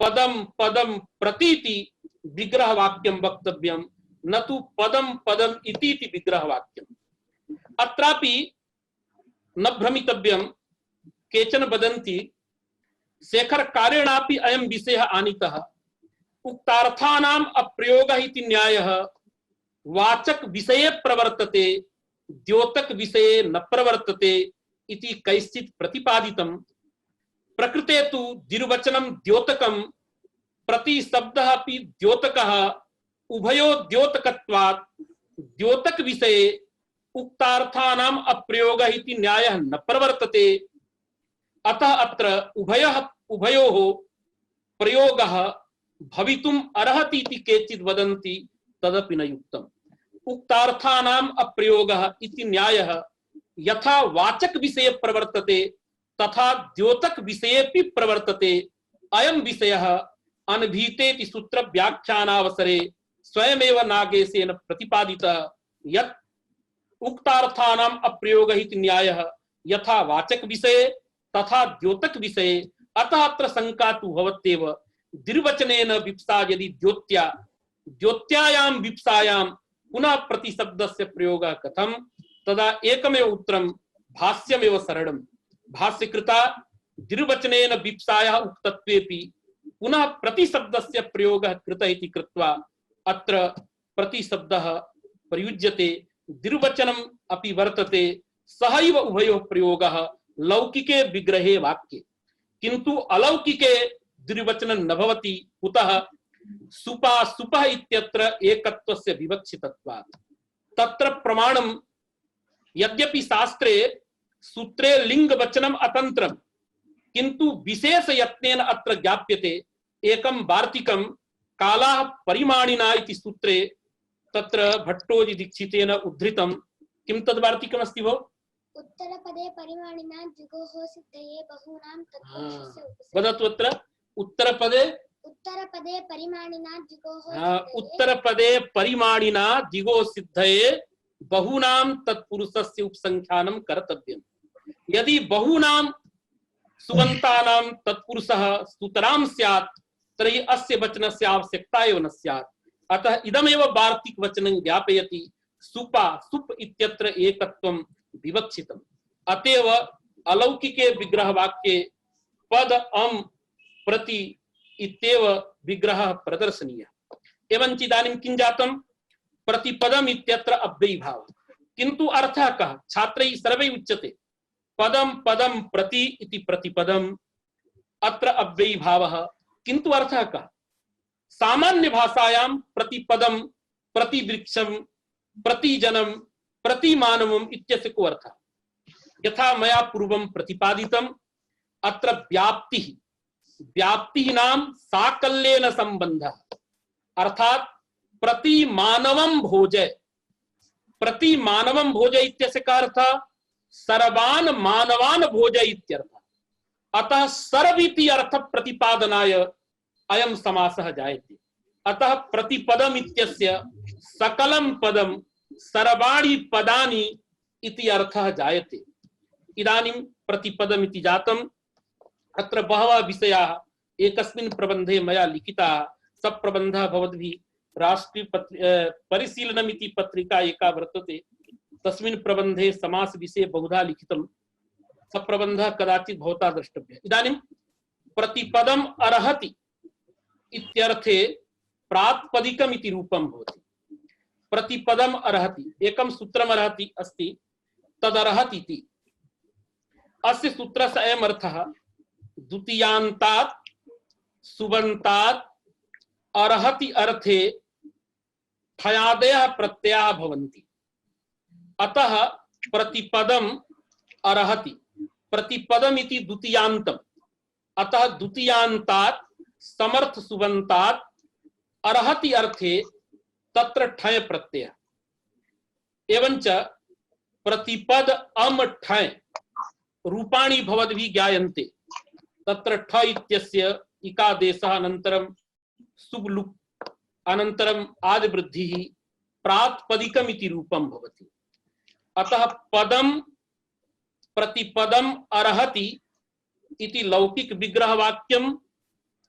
पदम पदम प्रतीति विग्रह वाक्यम वक्तव्यम न तु पदम पदम इति विग्रह वाक्यम। अत्रापि न भ्रमितव्यम। केचन वदन्ति शेखर कारेणापि अयं विषयः आनीतः उक्तार्थानाम् अप्रयोगः इति न्यायः वाचक विषये प्रवर्तते द्योतक विषये न प्रवर्तते इति कैश्चित् प्रतिपादितम्। प्रकृते तु द्विर्वचनं द्योतकं प्रति शब्दः अपि द्योतकः उभयो द्योतकत्वात् द्योतक विषये उक्तार्थानाम् अप्रयोगः इति न्यायः न प्रवर्तते। अतः अत्र उभयोः प्रयोगः भवितुम् अर्हति इति केचित् वदन्ति तदपि न युक्तम्। उक्तार्थानाम् अप्रयोगः इति न्यायः यथा वाचक विषये प्रवर्तते तथा द्योतक विषयेपि प्रवर्तते। अयं विषयः अनभीतेति सूत्र व्याख्यानावसरे स्वयमेव नागेशेन प्रतिपादितः यत् उक्तार्थानाम् अप्रयोगः इति न्यायः यथा वाचक विषये तथा द्योतक विषये। अतः अत्र शंका तु भवत्येव द्विर्वचनेन विप्सा यदि द्योत्यायां विप्सायां पुनः प्रतिशब्दस्य प्रयोगः कथं तदा एकमेव उत्तरं भाष्यमेव सरलम्। भाष्यकृता द्विर्वचनेन विप्सायाः उक्तत्वेपि पुनः प्रतिशब्दस्य प्रयोगः कृतः इति कृत्वा अत्र प्रतिशब्दः प्रयुज्यते। द्विर्वचनम् अपि वर्तते सहैव उभयोः प्रयोगः लौकिके विग्रहे वाक्ये किन्तु अलौकिके द्विर्वचनं न भवति। कुतः सुपा सुपः इत्यत्र एकत्वस्य विवक्षितत्वात्। तत्र प्रमाणं यद्यपि शास्त्रे सूत्रे लिंगवचनम् अतन्त्रं किन्तु विशेष यत्नेन अत्र ज्ञाप्यते। एकं वार्तिकं कालाः परिमाणिना इति सूत्रे तत्र भट्टोजि दीक्षितेन उद्धृतं। किं तद् वार्तिकम् अस्ति भो? उत्तरपदे परिमाणिना द्विगोः सिद्धये बहूनां तत्पुरुषस्य वदतु अत्र उत्तरपदे परिमाणिना द्विगोः उत्तरपदे परिमाणिना द्विगोः सिद्धये बहूनां तत्पुरुषस्य उपसंख्यानं कर्तव्यम्। यदि बहूनां सुबन्तानां तत्पुरुषः सुतरां स्यात् तर्हि अस्य वचनस्य आवश्यकता एव न स्यात्। अतः इदमेव वार्तिक वचनं ज्ञापयति सुपा सुप इत्यत्र एकत्वं विवक्षितम्। अतएव अलौकिके विग्रह वाक्ये पद अम प्रति इत्येव विग्रहः प्रदर्शनीयः। एवञ्च इदानीं किं जातं प्रतिपदम् इत्यत्र अव्ययीभावः किन्तु अर्थः कः? छात्रैः सर्वैः उच्यते पदं पदं प्रति इति प्रतिपदम् अत्र अव्ययीभावः किन्तु अर्थः कः? सामान्य भाषायां प्रतिपदं प्रतिवृक्षं प्रतिजनं प्रतिमानवम् इत्यस्य को अर्थः? यथा मया पूर्वं प्रतिपादितम् अत्र व्याप्तिः नाम साकल्येन संबंधः अर्थात प्रतिमानवं भोजय इत्यस्य का अर्थ? सर्वान् मानवान् भोजय इत्यर्थः। अतः सर्विति अर्थ प्रतिपादनाय अयं समासः जायते। अतः प्रतिपदम् इत्यस्य सकलं पदं सर्वाणि पदानि इति अर्थः जायते। इदानीं प्रतिपदम् इति जातम्। अत्र बहवः विषयाः एकस्मिन् प्रबन्धे मया लिखिताः। सब प्रबन्धः भवद्भिः राष्ट्रीय परिशीलनम् इति पत्रिका एका वर्तते तस्मिन् प्रबन्धे समास विषये बहुधा लिखितं। सब प्रबन्धः कदाचित् भवता द्रष्टव्यः। इदानीं प्रतिपदम् अर्हति इत्यर्थे प्रातिपदिकम् इति रूपं भवति। प्रतिपदम् अर्हति एकं सूत्रम् अर्हति अस्ति तदर्हति इति। अस्य सूत्रस्य अयम् अर्थः द्वितीयान्तात् सुबन्तात् अर्हति अर्थे ठयादयः प्रत्ययाः भवन्ति। अतः प्रतिपदम् अर्हति प्रतिपदम् इति द्वितीयान्तम्। अतः द्वितीयान्तात् समर्थ सुबन्तात् अर्हति अर्थे तत्र ठय प्रत्यय। एवञ्च प्रतिपद अम ठय रूपाणि भवद्भिः ज्ञायन्ते। तत्र ठ इत्यस्य इकादेशः अनन्तरं सुब्लुक् अनन्तरम् आदिवृद्धिः प्रातिपदिकम् इति रूपं भवति। अतः पदं प्रतिपदम् अर्हति इति लौकिक विग्रह वाक्यं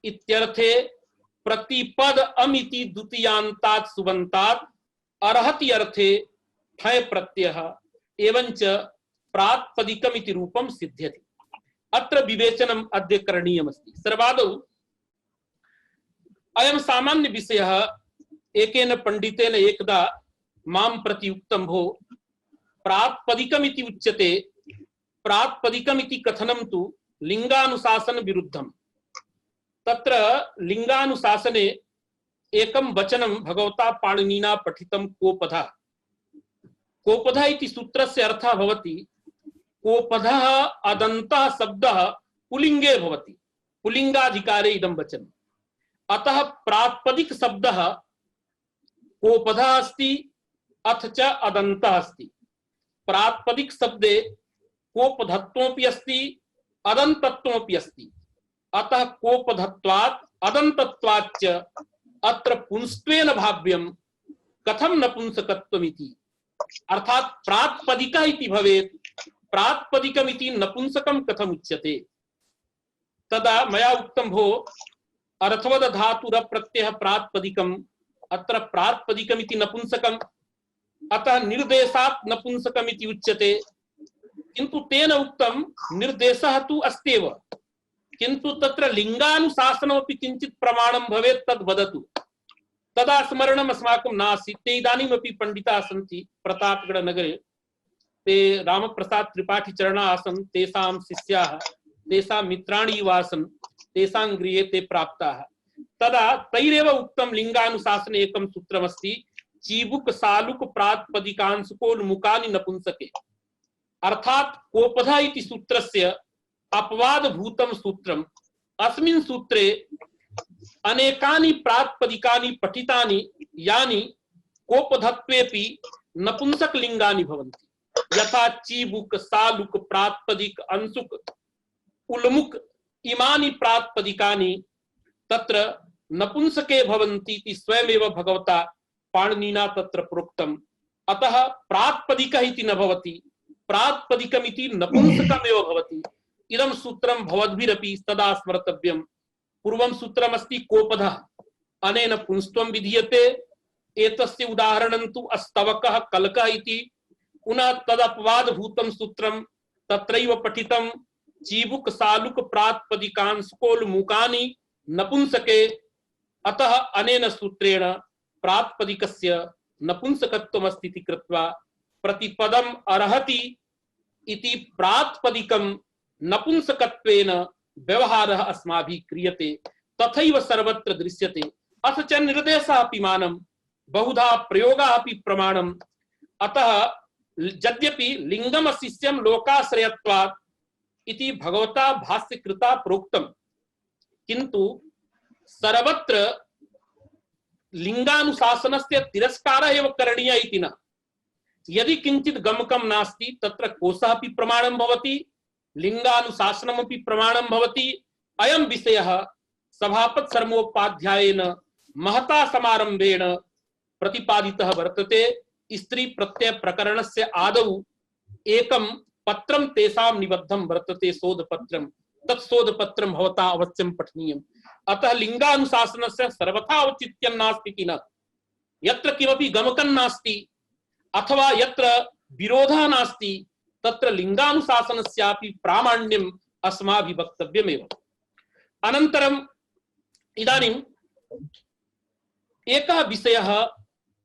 इत्यर्थे प्रतिपद अमिति द्वितीयांतात् सुबन्तात् अर्हति अर्थे ठय प्रत्ययः एवंच प्रातिपदिकमिति रूपं सिद्ध्यति। अत्र विवेचनम् अद्य करणीयमस्ति। सर्वादौ अयं सामान्य विषयः एकेन पंडितेन एकदा मां प्रति उक्तं, भो प्रातिपदिकमिति उच्यते, प्रातिपदिकमिति कथनं तु लिंगानुशासन विरुद्धम्। तत्र लिंगानुशासने एकं वचनं भगवता पाणिनिना पठितं कोपधः। कोपधः इति सूत्रस्य अर्थः भवति कोपधः अदन्तः शब्दः पुलिंगे भवति, पुलिंगाधिकारे इदं वचनम्। अतः प्रातिपदिक शब्दः कोपधः अस्ति अथ च अदन्तः अस्ति। प्रातिपदिक शब्दे कोपधत्वमपि अस्ति अदन्तत्वमपि अस्ति। अतः कोपधत्वात् अदन्तत्वाच्च अत्र पुंस्त्वेन भाव्यं कथं नपुंसकत्वमिति, अर्थात प्रातिपदिकः इति भवेत्, प्रातिपदिकमिति नपुंसकं कथम् उच्यते। तदा मया उक्तं, भो अर्थवद धातुर प्रत्ययः प्रातिपदिकम्, अत्र प्रातिपदिकमिति नपुंसकम्, अतः निर्देशात् नपुंसकमिति उच्यते। किन्तु तेन उक्तं निर्देशः तु अस्त्येव, किन्तु तत्र लिंगानुशासनमपि किञ्चित् प्रमाणं भवेत् तद् वदतु। तदा स्मरणम् अस्माकं नासीत्। ते इदानीमपि पण्डिताः सन्ति प्रतापगढ़ नगरे, ते रामप्रसाद त्रिपाठी चरणाः आसन्, तेषां शिष्याः, तेषां मित्राणि एव आसन्, तेषां गृहे ते प्राप्ताः। तदा तैरेव उक्तं लिंगानुशासने एकं सूत्रमस्ति, चीबुक सालुक प्रातिपदिकांशुकोन्मुखानि नपुंसके, अर्थात कोपधः इति सूत्रस्य अपवादभूतं सूत्रम्। अस्मिन् सूत्रे अनेकानि प्रातिपदिकानि पठितानि, यानि कोपधत्वेपि नपुंसकलिंगानि भवन्ति। यथा चीबुक सालुक प्रातिपदिक अंशुक उल्मुख इमानि प्रातिपदिकानि तत्र नपुंसके भवन्ति इति स्वयमेव भगवता पाणिनिना तत्र प्रोक्तम्। अतः प्रातिपदिकः इति न भवति, प्रातिपदिकमिति नपुंसकमेव भवति। इदं सूत्रं भवद्भिरपि तदा स्मर्तव्यम्। पूर्वं सूत्रमस्ति कोपधः, अनेन पुंस्त्वं विधीयते। एतस्य उदाहरणं तु अस्तवकः कलकः इति। पुनः तदपवादभूतं सूत्रं तत्रैव पठितं, चीबुक सालुक प्रातिपदिकांशुकोन्मुखानि नपुंसके। अतः अनेन सूत्रेण प्रातिपदिकस्य नपुंसकत्वमस्ति इति कृत्वा प्रतिपदम् अर्हति इति प्रातिपदिकं नपुंसकत्वेन व्यवहारः अस्माभिः क्रियते, तथैव सर्वत्र दृश्यते। अथ च निर्देशः अपि मानं, बहुधा प्रयोगः अपि प्रमाणम्। अतः यद्यपि लिंगम शिष्यं लोकाश्रयत्वात् इति भगवता भाष्यकृता प्रोक्तम्, किन्तु सर्वत्र लिंगानुशासनस्य तिरस्कारः एव करणीयः इति न। यदि किंचित गमकं नास्ति तत्र कोशः अपि प्रमाणं भवति, लिंगानुशासनमपि प्रमाणं भवति। अयं विषयः सभापति शर्मोपाध्यायेन महता समारंभेण प्रतिपादितः वर्तते। स्त्री प्रत्यय प्रकरणस्य आदौ एकं पत्रं तेषां निबद्धं वर्तते, शोधपत्रं। तत् शोधपत्रं भवता अवश्यं पठनीयम्। अतः लिंगानुशासनस्य सर्वथा औचित्यं नास्ति कि न। यत्र किमपि गमकं नास्ति अथवा यत्र विरोधः नास्ति तत्र लिंगानुशासनस्यापि प्रामाण्यम् अस्माभिः वक्तव्यमेव। अनन्तरम् इदानीम् एकः विषयः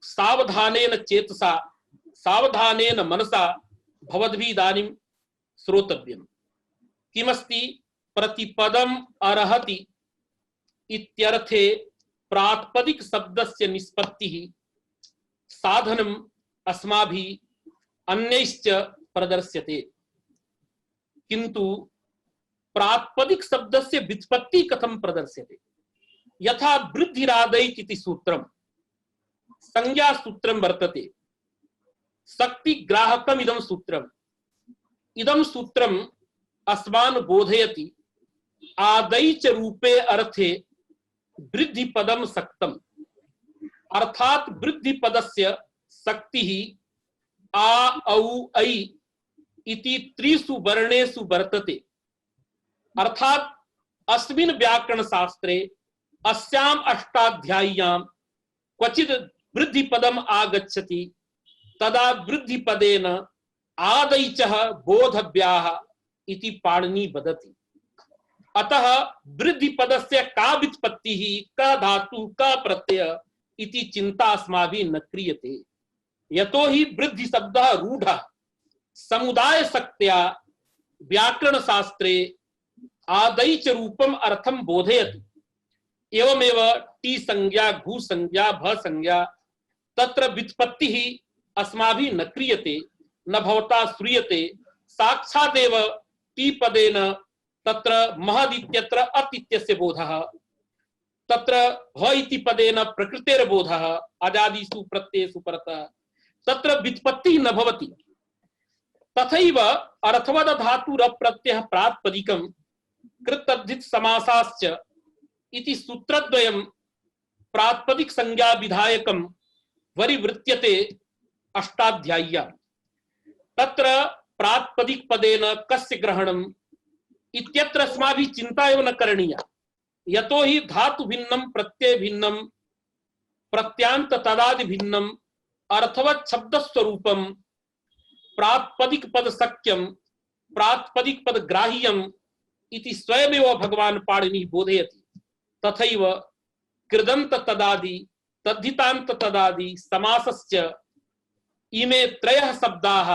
सावधानेन चेतसा, सावधानेन मनसा भवद्भिः इदानीं श्रोतव्यम्। किमस्ति? प्रतिपदम् अर्हति इत्यर्थे प्रातिपदिक शब्दस्य निष्पत्तिः साधनम् अस्माभिः अन्यैश्च प्रदर्श्यते, किन्तु प्रातिपदिक शब्दस्य व्युत्पत्ति कथं प्रदर्श्यते? यथा वृद्धिरादैत् इति सूत्रं संज्ञा सूत्रं वर्तते, शक्तिग्राहकम् इदं सूत्रम्। इदं सूत्रम् अस्मान् बोधयति आदैच रूपे अर्थे वृद्धिपदं शक्तम्, अर्थात वृद्धिपदस्य शक्तिः आ औ ऐ इति त्रिषु वर्णेषु वर्तते। अर्थात अस्मिन् व्याकरण शास्त्रे अस्याम अष्टाध्याय्यां क्वचित् वृद्धि पदम आगच्छति तदा वृद्धि पदेन आदैचः बोधव्याः इति पाणिनि वदति। अतः वृद्धि पदस्य का व्युत्पत्तिः का धातु का प्रत्यय इति चिंता अस्माभिः न क्रियते। यतो हि वृद्धि शब्दः रूढः समुदाय शक्त्या व्याकरण शास्त्रे आदैच रूपम अर्थम बोधयति। एवमेव टी संज्ञा घु संज्ञा भ संज्ञा तत्र व्युत्पत्तिः अस्माभिः न क्रियते न भवता श्रूयते। साक्षादेव टी पदेन तत्र महदित्यत्र अत इत्यस्य बोधः तत्र भ इति पदेन प्रकृतेर बोधः अजादिषु प्रत्ययेषु परतः तत्र व्युत्पत्तिः न भवति। तथैव अर्थवद धातुर प्रत्ययः प्रातिपदिकं कृतद्धित समासाश्च इति सूत्रद्वयं प्रातिपदिक संज्ञा विधायकं वरिवृत्यते अष्टाध्याय्यां। तत्र प्रातिपदिक पदेन कस्य ग्रहणम् इत्यत्र अस्माभिः चिंता एव न करणीया। यतो हि धातु भिन्नं प्रत्यय भिन्नं प्रत्यांत तदादि भिन्नं अर्थवत् शब्द स्वरूपम प्रातिपदिक पद सख्यम प्रातिपदिक पद ग्राह्यम इति स्वयमेव भगवान पाणिनि बोधयति। तथैव कृदंत तदादि तद्धितांत तदादि समासश्च इमे त्रयः शब्दाः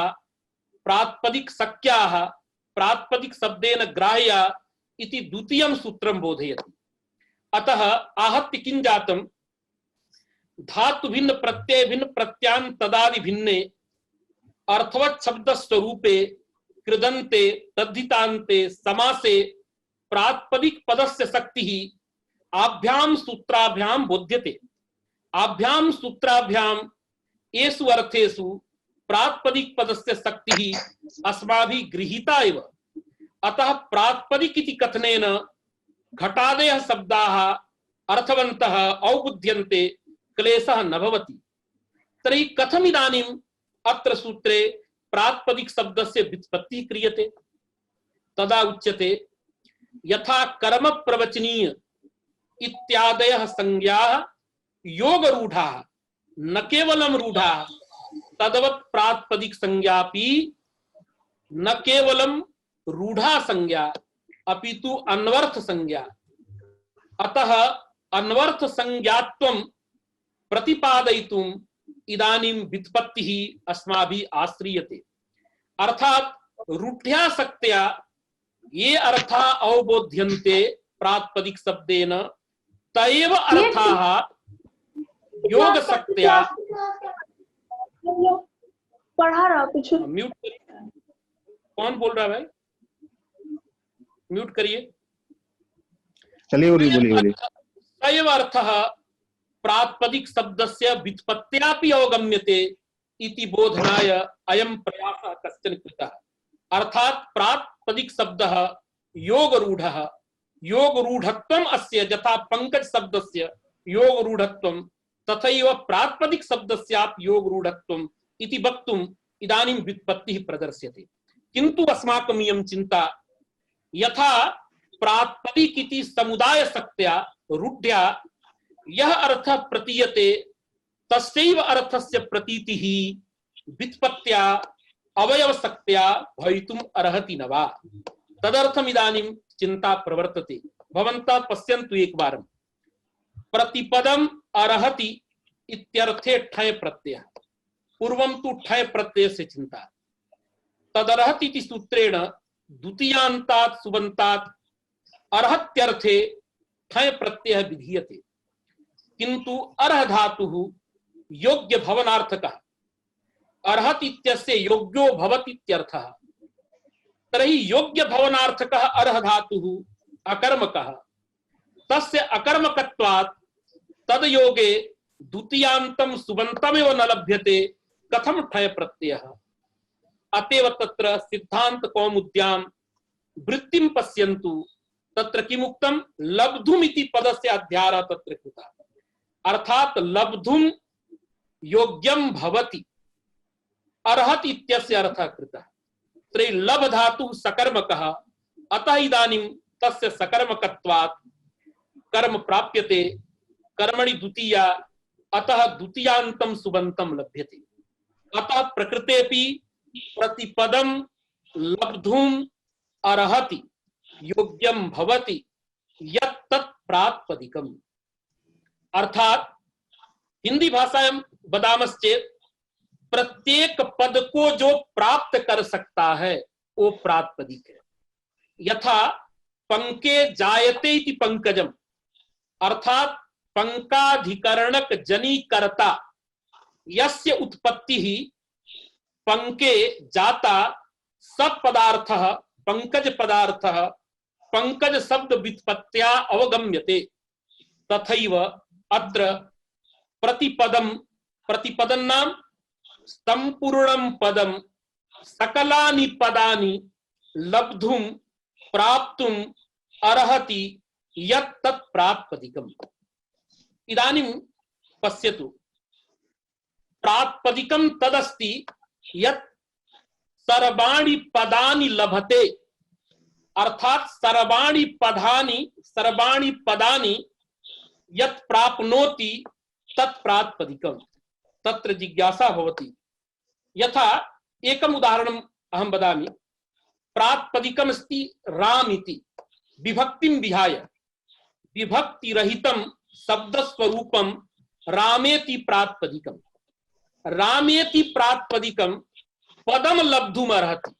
प्रातिपदिक सख्याः प्रातिपदिक शब्देन ग्राह्या इति द्वितीयं सूत्रं बोधयति। अतः आहत्य किं जातम् धातु भिन्न प्रत्यय भिन्न प्रत्यान तदादि भिन्ने अर्थवत् शब्द स्वरूपे कृदन्ते तद्धितान्ते समासे प्रातिपदिक पदस्य शक्तिः आभ्याम सूत्राभ्याम बोध्यते। आभ्याम सूत्राभ्याम एषु अर्थेषु प्रातिपदिक पदस्य शक्तिः अस्माभिः गृहीता एव। अतः प्रातिपदिक इति कथनेन घटादयः शब्दाः अर्थवन्तः औबुध्यन्ते क्लेशः न भवति। तर्हि कथम इदानीम् अत्र सूत्रे प्रातिपदिक शब्दस्य व्युत्पत्तिः क्रियते? तदा उच्यते यथा कर्म प्रवचनीय इत्यादयः संज्ञाः योग रूढ़ाः न केवलम रूढ़ाः तदवत् प्रातिपदिक संज्ञापि न केवलम रूढ़ा संज्ञा अपितु अन्वर्थ संज्ञा। अतः अन्वर्थ संज्ञात्वं प्रतिपादयितुम् इदानीं व्युत्पत्तिः अस्माभिः आश्रियते। अर्थात रूढ़्या शक्त्या ये अर्था अवबोध्यन्ते प्रातिपदिक शब्देन तएव अर्थाः योग शक्त्या पढ़ा रहा कुछ म्यूट करिए। कौन बोल रहा है भाई? म्यूट करिए। चलिए बोलिए। तएव अर्थः प्रातिपदिक शब्दस्य व्युत्पत्त्यापि अवगम्यते इति बोधनाय अयं प्रयासः कश्चन कृतः। अर्थात प्रातिपदिक शब्दः योग रूढ़ः योग रूढ़त्वम् अस्य यथा पंकज शब्दस्य योग रूढ़त्वं तथैव प्रातिपदिक शब्दस्यापि योग रूढ़त्वम् इति वक्तुम् इदानीं व्युत्पत्तिः प्रदर्श्यते। किन्तु अस्माकम् इयं चिन्ता यथा प्रातिपदिक इति समुदाय शक्त्या रूढ़्या यह अर्थ प्रतीयते तस्यैव अर्थस्य प्रतीतिः व्युत्पत्त्या अवयव शक्त्या भवितुम् अर्हति न वा? तदर्थम् इदानीं चिंता प्रवर्तते। भवन्तः पश्यन्तु एकवारं। प्रतिपदम् अर्हति इत्यर्थे ठय प्रत्ययः। पूर्वं तु ठय प्रत्ययस्य चिंता। तदर्हति इति सूत्रेण द्वितीयान्तात् सुबन्तात् अर्हत्यर्थे ठय प्रत्ययः विधीयते। किंतु अर्ह धातुः योग्य भवनार्थकः। अर्हत इत्यस्य योग्यो भवति इत्यर्थः। तर्हि योग्य भवनार्थकः अर्ह धातुः अकर्मकः। तस्य अकर्मकत्वात् तदयोगे द्वितीयान्तं सुबन्तमेव न लभ्यते। कथम ठय प्रत्ययः? अतएव तत्र सिद्धांत कौमुद्यां वृत्तिं पश्यन्तु। तत्र किमुक्तं? लब्धुम् इति पदस्य अध्यारः तत्र कृतः। अर्थात लब्धुम् योग्यं भवति अर्हत इत्यस्य अर्थः कृतः। तर्हि लभ धातुः सकर्मकः। अतः इदानीं तस्य सकर्मकत्वात् कर्म प्राप्यते कर्मणि द्वितीया अतः द्वितीयान्तं सुबन्तं लभ्यते। अतः प्रकृतेऽपि प्रतिपदं लब्धुम् अर्हति योग्यं भवति यत् तत् प्रातिपदिकम्। अर्थात हिंदी भाषा में बदामश्चेत प्रत्येक पद को जो प्राप्त कर सकता है वो प्रातिपदिक है। यथा पंके जायते इति पंकजम, अर्थात पंकाधिकरणक जनीकर्ता यस्य उत्पत्ति ही पंके जाता सब पदार्थ पंकज पदार्थ पंकज शब्द व्युत्पत्त्या अवगम्यते तथैव अत्र प्रतिपदम प्रतिपदं नाम संपूर्णं पदम सकलानि पदानि लब्धुं प्राप्तुं अर्हति यत् तत् प्रातिपदिकम्। इदानीं पश्यतु, प्रातिपदिकं तदस्ति यत् सर्वाणि पदानि लभते, अर्थात सर्वाणि पदानि यत् प्राप्नोति तत् प्रातिपदिकम्। तत्र जिज्ञासा भवति। यथा एकम् उदाहरणम् अहं वदामि। प्रातिपदिकम् अस्ति राम इति, विभक्तिं विहाय विभक्तिरहितं शब्दस्वरूपं रामेति प्रातिपदिकम्। रामेति प्रातिपदिकं पदम लब्धुम अर्हति,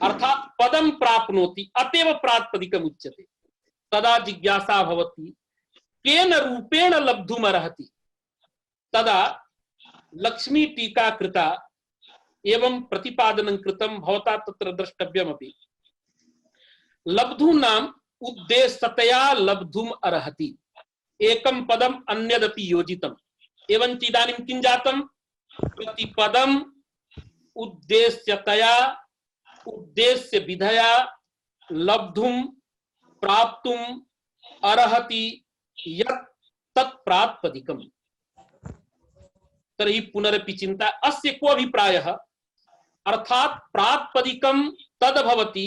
अर्थात पदम प्राप्नोति, अतएव प्रातिपदिकम् उच्यते। तदा जिज्ञासा भवति केन रूपेण लब्धुम अर्हति। तदा लक्ष्मी टीका कृता एवं प्रतिपादनं कृतं भवता तत्र द्रष्टव्यमपि। लब्धूनाम् उद्देश्यतया लब्धुम अर्हति, एकं पदम अन्यदपि योजितम्। एवं इदानीं किं जातं, प्रतिपदम उद्देश्यतया उद्देश्य विधया लब्धुम प्राप्तुम अर्हति यत् तत् प्रातिपदिकम्। तर्हि पुनरपि चिंता, अस्य को अभिप्रायः, अर्थात प्रातिपदिकं तद् भवति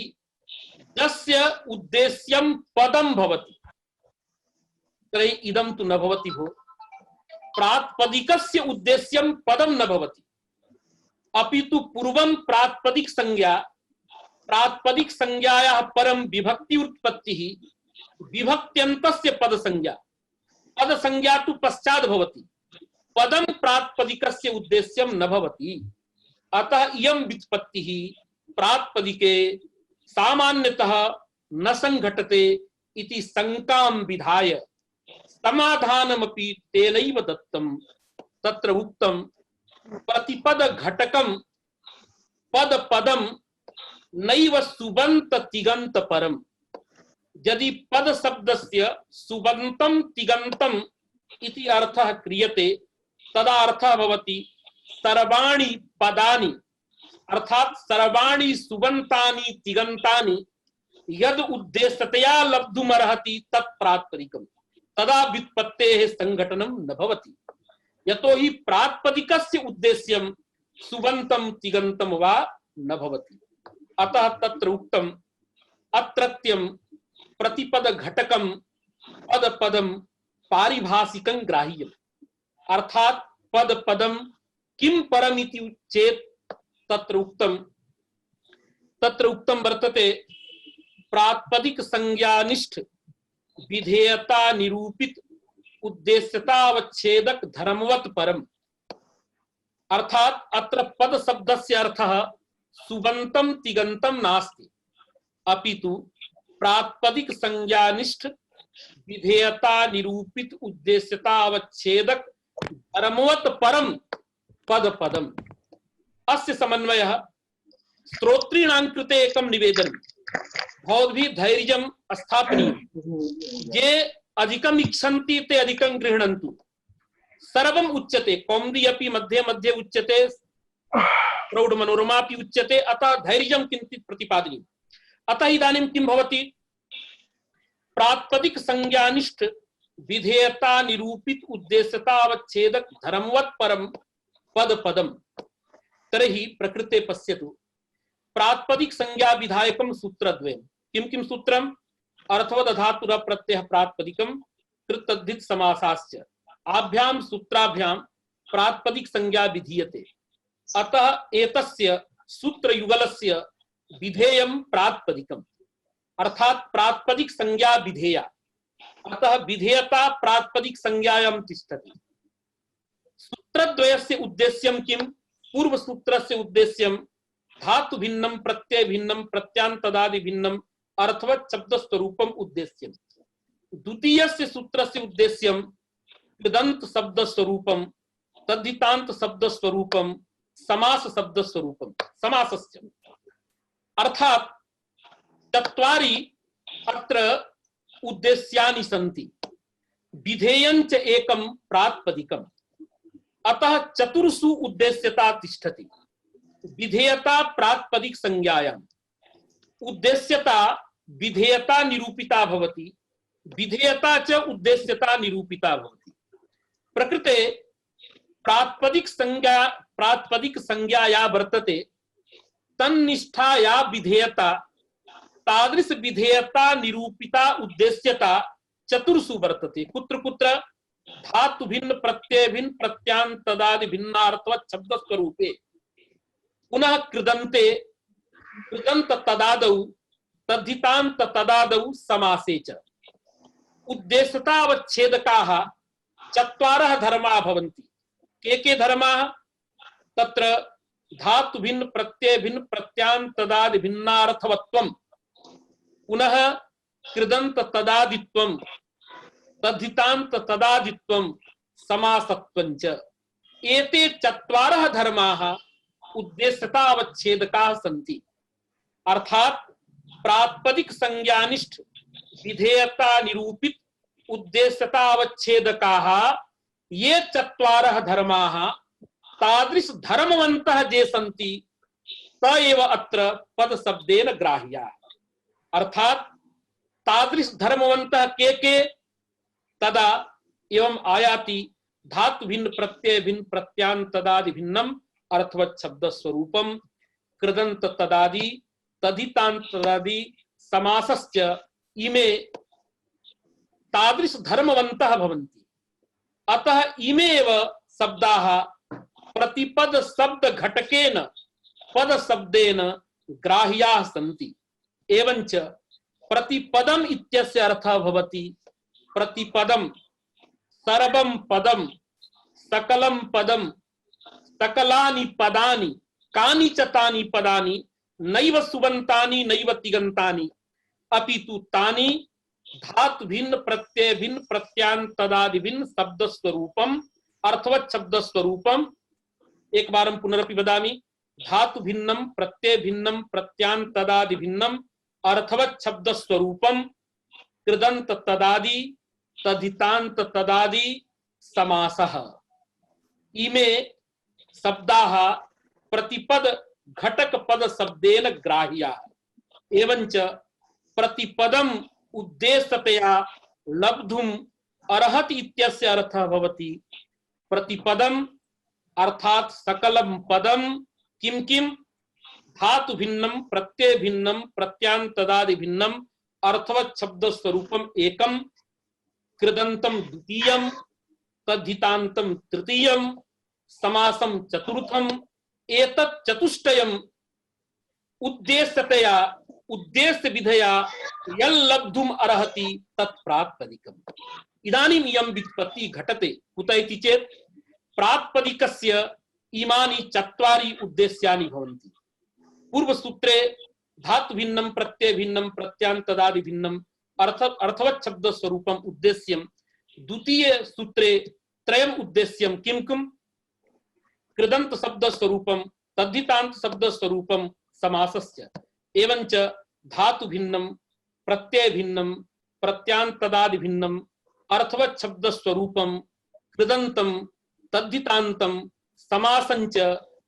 यस्य उद्देश्यं पदं भवति। तर्हि इदं तु न भवति भो, प्रातिपदिकस्य उद्देश्यं पदं न भवति, अपितु पूर्वं प्रातिपदिक संज्ञायाः परं विभक्ति उत्पत्तिः, विभक्त्यन्तस्य पद संज्ञा तु पश्चात् भवति, पदं प्रातिपदिकस्य उद्देश्यं न भवति। अतः इयं व्युत्पत्तिः प्रातिपदिके सामान्यतः न संघटते इति शंकां विधाय समाधानमपि तेनैव दत्तम्। तत्र उक्तं प्रतिपद घटकं पद पदम नैव सुबंत तिगंत परम। यदि पद शब्दस्य सुबंतम तिगंतम इति अर्थः क्रियते तदा अर्थः भवति सर्वाणि पदानि, अर्थात सर्वाणि सुबंतानि तिगंतानि यद उद्देश्यतया लब्धुमर्हति तत् प्रातिपदिकम्। तदा व्युत्पत्तेः संघटनं न भवति, यतो हि प्रातिपदिकस्य उद्देश्यं सुबंतं तिगंतं वा न भवति। अतः तत्र उक्तम् अत्रत्यं प्रतिपद घटकं पद पदम पारिभाषिकं ग्राह्यम्, अर्थात पद पदम किम परमिति चेत तत्र उक्तं वर्तते प्रातिपदिक संज्ञानिष्ठ विधेयता निरूपित उद्देश्यतावच्छेदक धर्मवत परम। अर्थात अत्र पद शब्दस्य अर्थः सुबंतं तिगंतं नास्ति, अपितु प्रातिपदिक संज्ञानिष्ठ विधेयता निरूपित उद्देश्यतावच्छेदक धर्मवत परम पद पदम। अस्य समन्वयः श्रोतॄणां कृते एकं निवेदनम्, भवद्भिः धैर्यं स्थापनीयम्। ये अधिकम् इच्छन्ति ते अधिकं गृह्णन्तु। सर्वम् उच्यते, कौमुदी अपि मध्ये मध्ये उच्यते, प्रौढ मनोरमा अपि उच्यते, अतः धैर्यं किञ्चित् प्रतिपादनीयम्। अतः इदानीं किं भवति, प्रातिपदिक संज्ञानिष्ठ विधेयता निरूपित उद्देश्यतावच्छेदक धर्मवत परम पद पदम। तर्हि प्रकृते पश्यतु, प्रातिपदिक संज्ञा विधायकं सूत्रद्वयम्। किं किं सूत्रम्, अर्थवद धातुर प्रत्यय प्रातिपदिकम कृतद्धित समासाश्च आभ्याम सूत्राभ्याम प्रातिपदिक संज्ञा विधीयते। अतः एतस्य सूत्र युगलस्य विधेयम प्रातिपदिकम, अर्थात प्रातिपदिक संज्ञा विधेया। अतः विधेयता प्रातिपदिक संज्ञायां तिष्ठति। सूत्रद्वयस्य उद्देश्यं किम? पूर्व सूत्रस्य उद्देश्यं धातु भिन्नं प्रत्यय भिन्नं प्रत्यांतदादि भिन्नं अर्थवत् शब्द स्वरूपम उद्देश्यं। द्वितीयस्य सूत्रस्य उद्देश्यं कृदंत शब्द स्वरूपम तद्धितांत शब्द स्वरूपम समास शब्द स्वरूपम समासस्य। अर्थात चत्वारि अत्र उद्देश्यानि सन्ति, विधेयञ्च एकं प्रातिपदिकम्। अतः चतुर्षु उद्देश्यता तिष्ठति। विधेयता प्रातिपदिक संज्ञायाम्, उद्देश्यता विधेयता निरूपिता भवति, विधेयता च उद्देश्यता निरूपिता भवति। प्रकृते प्रातिपदिक संज्ञा या वर्तते तन्निष्ठा या विधेयता तादृश विधेयता निरूपिता उद्देश्यता चतुर्षु वर्तते। कुत्र कुत्र धातु भिन्न प्रत्यय भिन्न प्रत्यांतदादि भिन्नार्थवत् शब्द स्वरूपे, पुनः कृदन्ते कृदन्त तदादौ तद्धितान्त तदादौ समासे च। उद्देश्यतावच्छेदकाः चत्वारः धर्माः भवन्ति। के धर्माः? तत्र धातु भिन्न प्रत्यय भिन्न प्रत्यांतदादि भिन्नार्थवत्वं, पुनः कृदंत तदादित्वं तद्धितांत तदादित्वं समासत्वं च। एते चत्वारः धर्माः उद्देश्यतावच्छेदकाः सन्ति। अर्थात प्रातिपदिक संज्ञानिष्ठ विधेयता निरूपित उद्देश्यतावच्छेदकाः ये चत्वारः धर्माः तादृश धर्मवन्तः ये सन्ति त एव अत्र पद शब्देन ग्राह्याः। अर्थात तादृश धर्मवन्तः के तदा एवं आयाति धातु भिन्न प्रत्यय भिन्न प्रत्यांतदादि भिन्नम अर्थवत् शब्द स्वरूपम कृदंत तदादि तदितांत तदादि समासश्च इमे तादृश धर्मवन्तः भवन्ति। अतः इमे एव शब्दाः प्रतिपद शब्द घटकेन पद शब्देन ग्राह्याः सन्ति। एवंच प्रतिपदम इत्यस्य अर्थः भवति प्रतिपदम सर्वं पदम सकलं पदम सकलानि पदानि कानि च तानि पदानि नैव सुबन्तानि नैव तिगन्तानि अपितु तानि धातु भिन्न प्रत्यय भिन्न प्रत्यांतदादि भिन्न शब्द स्वरूपम अर्थवत् शब्द स्वरूपम। एक बारं पुनरपि वदामि। धातु भिन्नं प्रत्यय भिन्नं प्रत्यांतदादि भिन्नं अर्थवत् शब्द स्वरूपम कृदंत तदादि तद्धितांत तदादि समासः। इमे शब्दाः प्रतिपद घटक पद शब्देन ग्राह्याः। एवंच प्रतिपदम उद्देश्यतया लब्धुम अर्हति इत्यस्य अर्थः भवति प्रतिपदम अर्थात सकलम पदम किम किम धातु भिन्नम प्रत्यय भिन्नम प्रत्यांतदादि भिन्नम अर्थवत् शब्द स्वरूपम एकम कृदंतम द्वितीयम तद्धितांतम तृतीयम समासम चतुर्थम एतत् चतुष्टयम उद्देश्यतया उद्देश्य विधया यल्लब्धुम अर्हति तत्प्रातिपदिकम्। इदानीम् इयं व्युत्पत्ति घटते कुत इति चेत् प्रातिपदिकस्य इमानि चत्वारि उद्देश्यानि भवन्ति। पूर्व सूत्रे धातु भिन्नं प्रत्यय भिन्नं प्रत्यांतदादि भिन्नं अर्थवत् शब्द स्वरूपम उद्देश्यम। द्वितीय सूत्रे त्रयम् उद्देश्यम किं किं कृदंत शब्द स्वरूपम तद्धितांत शब्द स्वरूपम समासस्य। एवंच धातु भिन्नं प्रत्यय भिन्नं प्रत्यांतदादि भिन्नं अर्थवत् शब्द स्वरूपम कृदंतम तद्धितांतम समासंच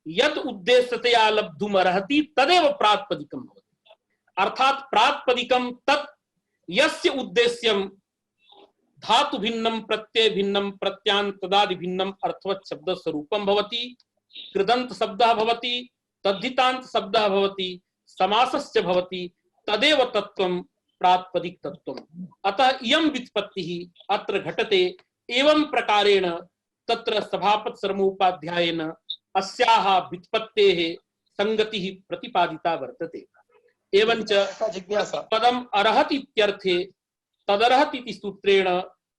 यद उद्देश्यतया लब्धुम अर्हति तदेव प्रातिपदिकं भवति। अर्थात प्रातिपदिकं तत् यस्य उद्देश्यं धातु भिन्नं प्रत्यय भिन्नं प्रत्यांतदादि भिन्नं अर्थवत् शब्द स्वरूपं भवति, कृदंत शब्दः भवति, तद्धितांत शब्दः भवति, समासश्च भवति, तदेव तत्त्वं प्रातिपदिक तत्त्वम्। अतः इयं व्युत्पत्तिः अत्र घटते एवं प्रकारेण तत्र सभापति सर्वोपाध्यायेन अस्याः व्युत्पत्तेः संगतिः प्रतिपादिता वर्तते। एवञ्च पदम् अर्हति इत्यर्थे तदर्हति इति सूत्रेण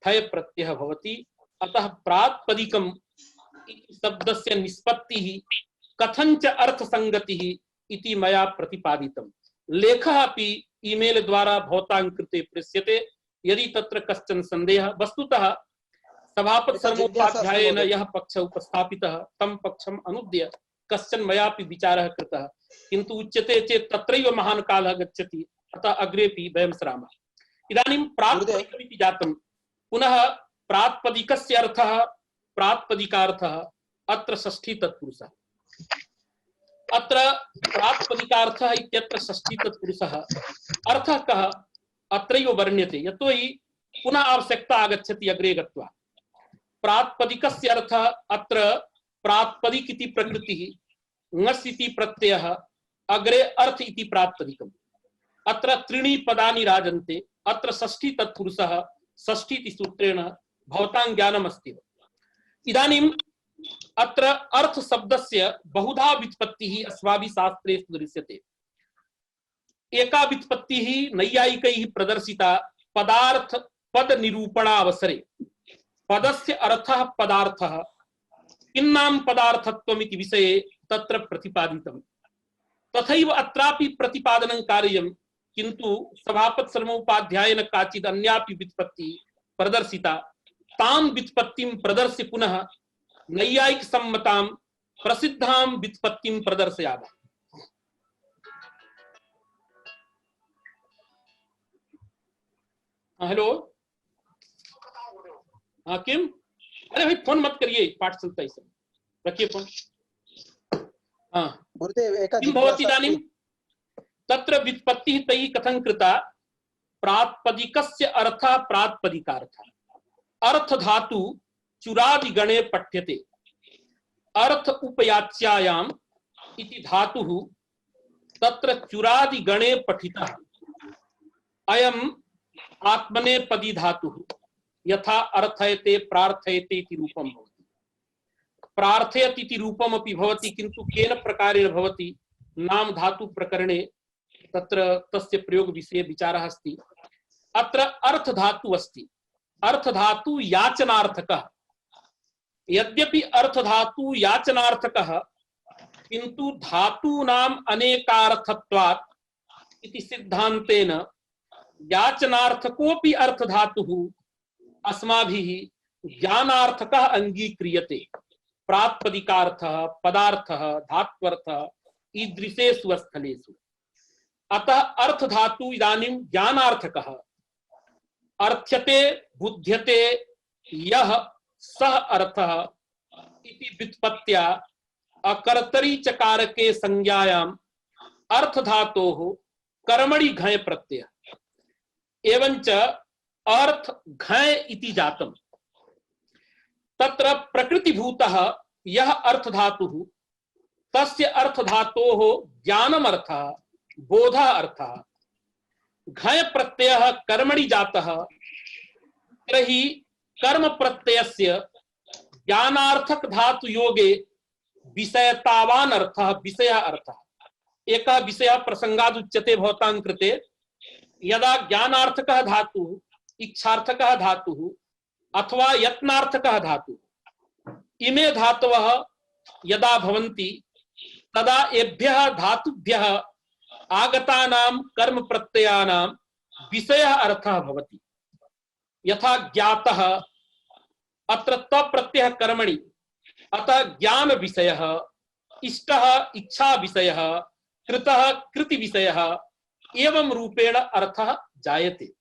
ठय प्रत्ययः भवति। अतः प्रातिपदिकम् इति शब्दस्य निष्पत्तिः कथञ्च अर्थसंगतिः इति मया प्रतिपादितम्। लेखः अपि ईमेल द्वारा भवतां कृते प्रेष्यते। यदि तत्र कश्चन सन्देहः, वस्तुतः सभापति सर्वोपाध्यायेन यः पक्षः उपस्थापितः तं पक्षम् अनुद्य कश्चन मयापि विचारः कृतः, किन्तु उच्यते चेत् तत्रैव महान् कालः गच्छति। अतः अग्रेपि वयं सरामः। इदानीं प्रातिपदिकमिति जातं। पुनः प्रातिपदिकस्य अर्थः, प्रातिपदिकार्थः अत्र षष्ठी तत्पुरुषः। अत्र प्रातिपदिकार्थः इत्यत्र षष्ठी तत्पुरुषः। अर्थः कः अत्रैव वर्ण्यते, यतोहि पुनः आवश्यकता आगच्छति अग्रे गत्वा। प्रातिपदिकस्य अर्थः अत्र प्रातिपदिक इति प्रकृतिः, ङस् इति प्रत्ययः, अग्रे अर्थ इति प्रातिपदिकम्। अत्र त्रीणि पदानि राजन्ते। अत्र षष्ठी तत्पुरुषः, षष्ठी इति सूत्रेण भवतां ज्ञानमस्ति। इदानीम् अत्र अर्थ शब्दस्य बहुधा व्युत्पत्तिः अस्माभिः शास्त्रेषु दृश्यते। एका व्युत्पत्तिः नैयायिकैः प्रदर्शिता पदार्थ पद निरूपणावसरे। पदस्य अर्थः पदार्थः, किन्नां पदार्थत्वम् इति विषये तत्र प्रतिपादितम्। तथैव अत्रापि प्रतिपादनं कार्यं, किन्तु सभापति सर्वोपाध्यायेन काचित् अन्यापि व्युत्पत्तिः प्रदर्शिता। तां व्युत्पत्तिं प्रदर्श्य पुनः नैयायिक सम्मतां प्रसिद्धां व्युत्पत्तिं प्रदर्शयामः। हेलो, हाँ किम? अरे भाई फोन मत करिए, पाठ चलता है, सब रखिए फोन। हाँ किं भवति इदानीं? तत्र व्युत्पत्तिः तैः कथं कृता? प्रातिपदिकस्य अर्थः प्रातिपदिकार्थः। अर्थ धातु चुरादिगणे पठ्यते। अर्थ उपयाच्यायाम् इति धातुः तत्र चुरादिगणे पठितः। अयम् आत्मनेपदी धातुः, यथा अर्थयते प्रार्थयते इति रूपं भवति। प्रार्थयति इति रूपमपि भवति, किन्तु केन प्रकारेण भवति? नाम धातु प्रकरणे तत्र तस्य प्रयोग विषये विचारः अस्ति। अत्र अर्थ धातु अस्ति। अर्थ धातु याचनार्थकः। यद्यपि अर्थ धातु याचनार्थकः, किन्तु धातूनाम् अनेकार्थत्वात् इति सिद्धान्तेन याचनार्थकोऽपि अर्थ धातुः अस्माभिः ज्ञानार्थकः अंगीक्रियते। प्रातिपदिकार्थः, पदार्थः, धात्वर्थः ईदृशेषु स्थलेषु। अतः अर्थ धातु इदानीं ज्ञानार्थकः। अर्थ्यते बुध्यते यः सः अर्थः इति व्युत्पत्त्या अकर्तरी चकारके संज्ञायाम् अर्थ धातोः कर्मणि घञ् प्रत्ययः। एवञ्च अर्थ घञ् इति जातम्। तत्र प्रकृतिभूतः यः अर्थ धातुः, तस्य अर्थ धातोः ज्ञानम् अर्थः, बोधः अर्थः। घञ् प्रत्ययः कर्मणि जातः, तर्हि कर्म प्रत्ययस्य ज्ञानार्थक धातु योगे विषयतावान अर्थः, विषयः अर्थः। एकः विषयः प्रसंगात् उच्यते भवतां कृते। यदा ज्ञानार्थकः धातुः, इच्छार्थकः धातुः अथवा यत्नार्थकः धातुः, इमे धातवः यदा भवन्ति तदा एभ्यः धातुभ्यः आगतानां कर्म प्रत्ययानां विषयः अर्थः भवति। यथा ज्ञातः, अत्र तप्रत्ययः कर्मणि, अतः ज्ञान विषयः, इष्टः इच्छा विषयः, कृतः कृति विषयः, एवं रूपेण अर्थः जायते।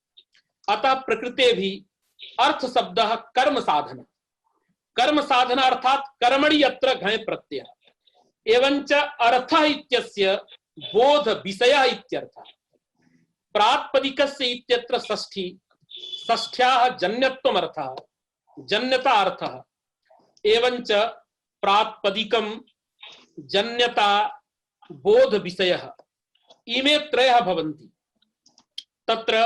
अतः प्रकृते भी अर्थ शब्दः कर्म साधन। कर्म साधन अर्थात कर्मणि यत्र घञ् प्रत्ययः। एवञ्च अर्थः इत्यस्य बोध विषयः इत्यर्थः। प्रातिपदिकस्य इत्यत्र षष्ठी, षष्ठ्याः जन्यत्वम् अर्थः, जन्यता अर्थः। एवञ्च प्रातिपदिकं, जन्यता, बोध विषयः, इमे त्रयः भवन्ति। तत्र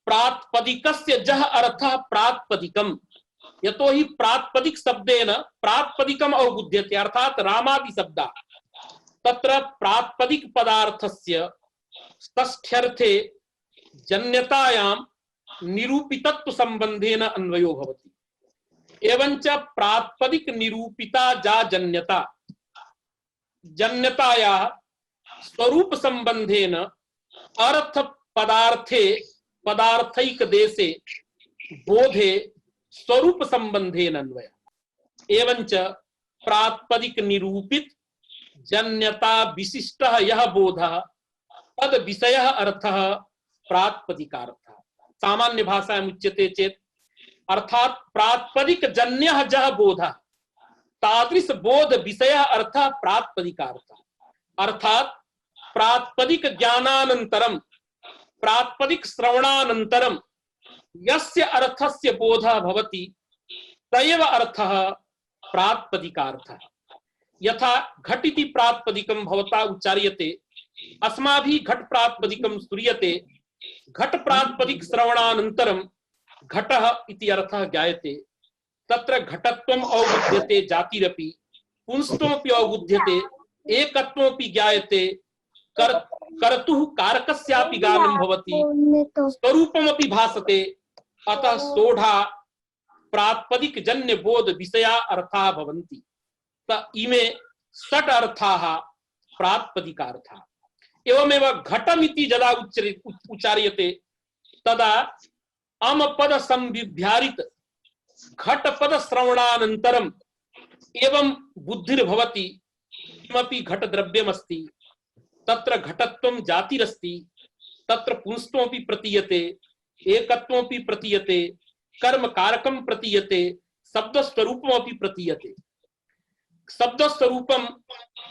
प्रात्पदिकस्य जः अर्थः प्रात्पदिकम्, यतो हि प्रात्पदिक शब्देन प्रात्पदिकम् अवबुध्यते, अर्थात रामादि शब्दा। तत्र प्रात्पदिक पदार्थस्य षष्ठ्यर्थे जन्यतायां निरूपितत्व संबंधेन अन्वयो भवति। एवंच प्रात्पदिक निरूपिता जा जन्यता, जन्यतायाः स्वरूप संबंधेन अर्थ पदार्थे पदार्थैक देशे बोधे स्वरूप संबंधेन अन्वय। एवंच प्रात्पदिक निरूपित जन्यता विशिष्टः यः बोधः तद विषयः अर्थः प्रात्पदिकार्थः। सामान्य भाषा में उच्यते चेत अर्थात प्रात्पदिक जन्यः जः बोधः तादृश बोध विषयः अर्थः प्रात्पदिकार्थः। अर्थात प्रात्पदिक ज्ञानानन्तरं प्रात्पदिक श्रवणानन्तरं यस्य अर्थस्य बोधः भवति तयेव अर्थः प्रात्पदिकार्थः। यथा घट इति प्रात्पदिकं भवता उच्चार्यते, अस्माभिः घट प्रात्पदिकं श्रूयते, घट प्रात्पदिक श्रवणानन्तरं घटः इति अर्थः ज्ञायते। तत्र घटत्वम् अवबुध्यते, जातिरपि पुंस्त्वमपि अवबुध्यते, एकत्वमपि ज्ञायते, कर्तुः कारकस्यापि गानं भवति, स्वरूपमपि भासते। अतः सोढ़ा प्रात्पदिक जन्य बोध विषया अर्थाः भवन्ति। इमे षट् अर्थाः प्रात्पदिकार्थाः। एवमेव घटमिति यदा उच्चार्यते तदा अमपद संविभ्यारित घटपद श्रवणानन्तरम् एवं बुद्धिर्भवति किमपि घट द्रव्यमस्ति, तत्र घटत्वं जातिरस्ति, तत्र पुंस्त्वमपि प्रतीयते, एकत्वमपि प्रतीयते, कर्म कारकं प्रतीयते, शब्द स्वरूपमपि प्रतीयते। शब्द स्वरूपम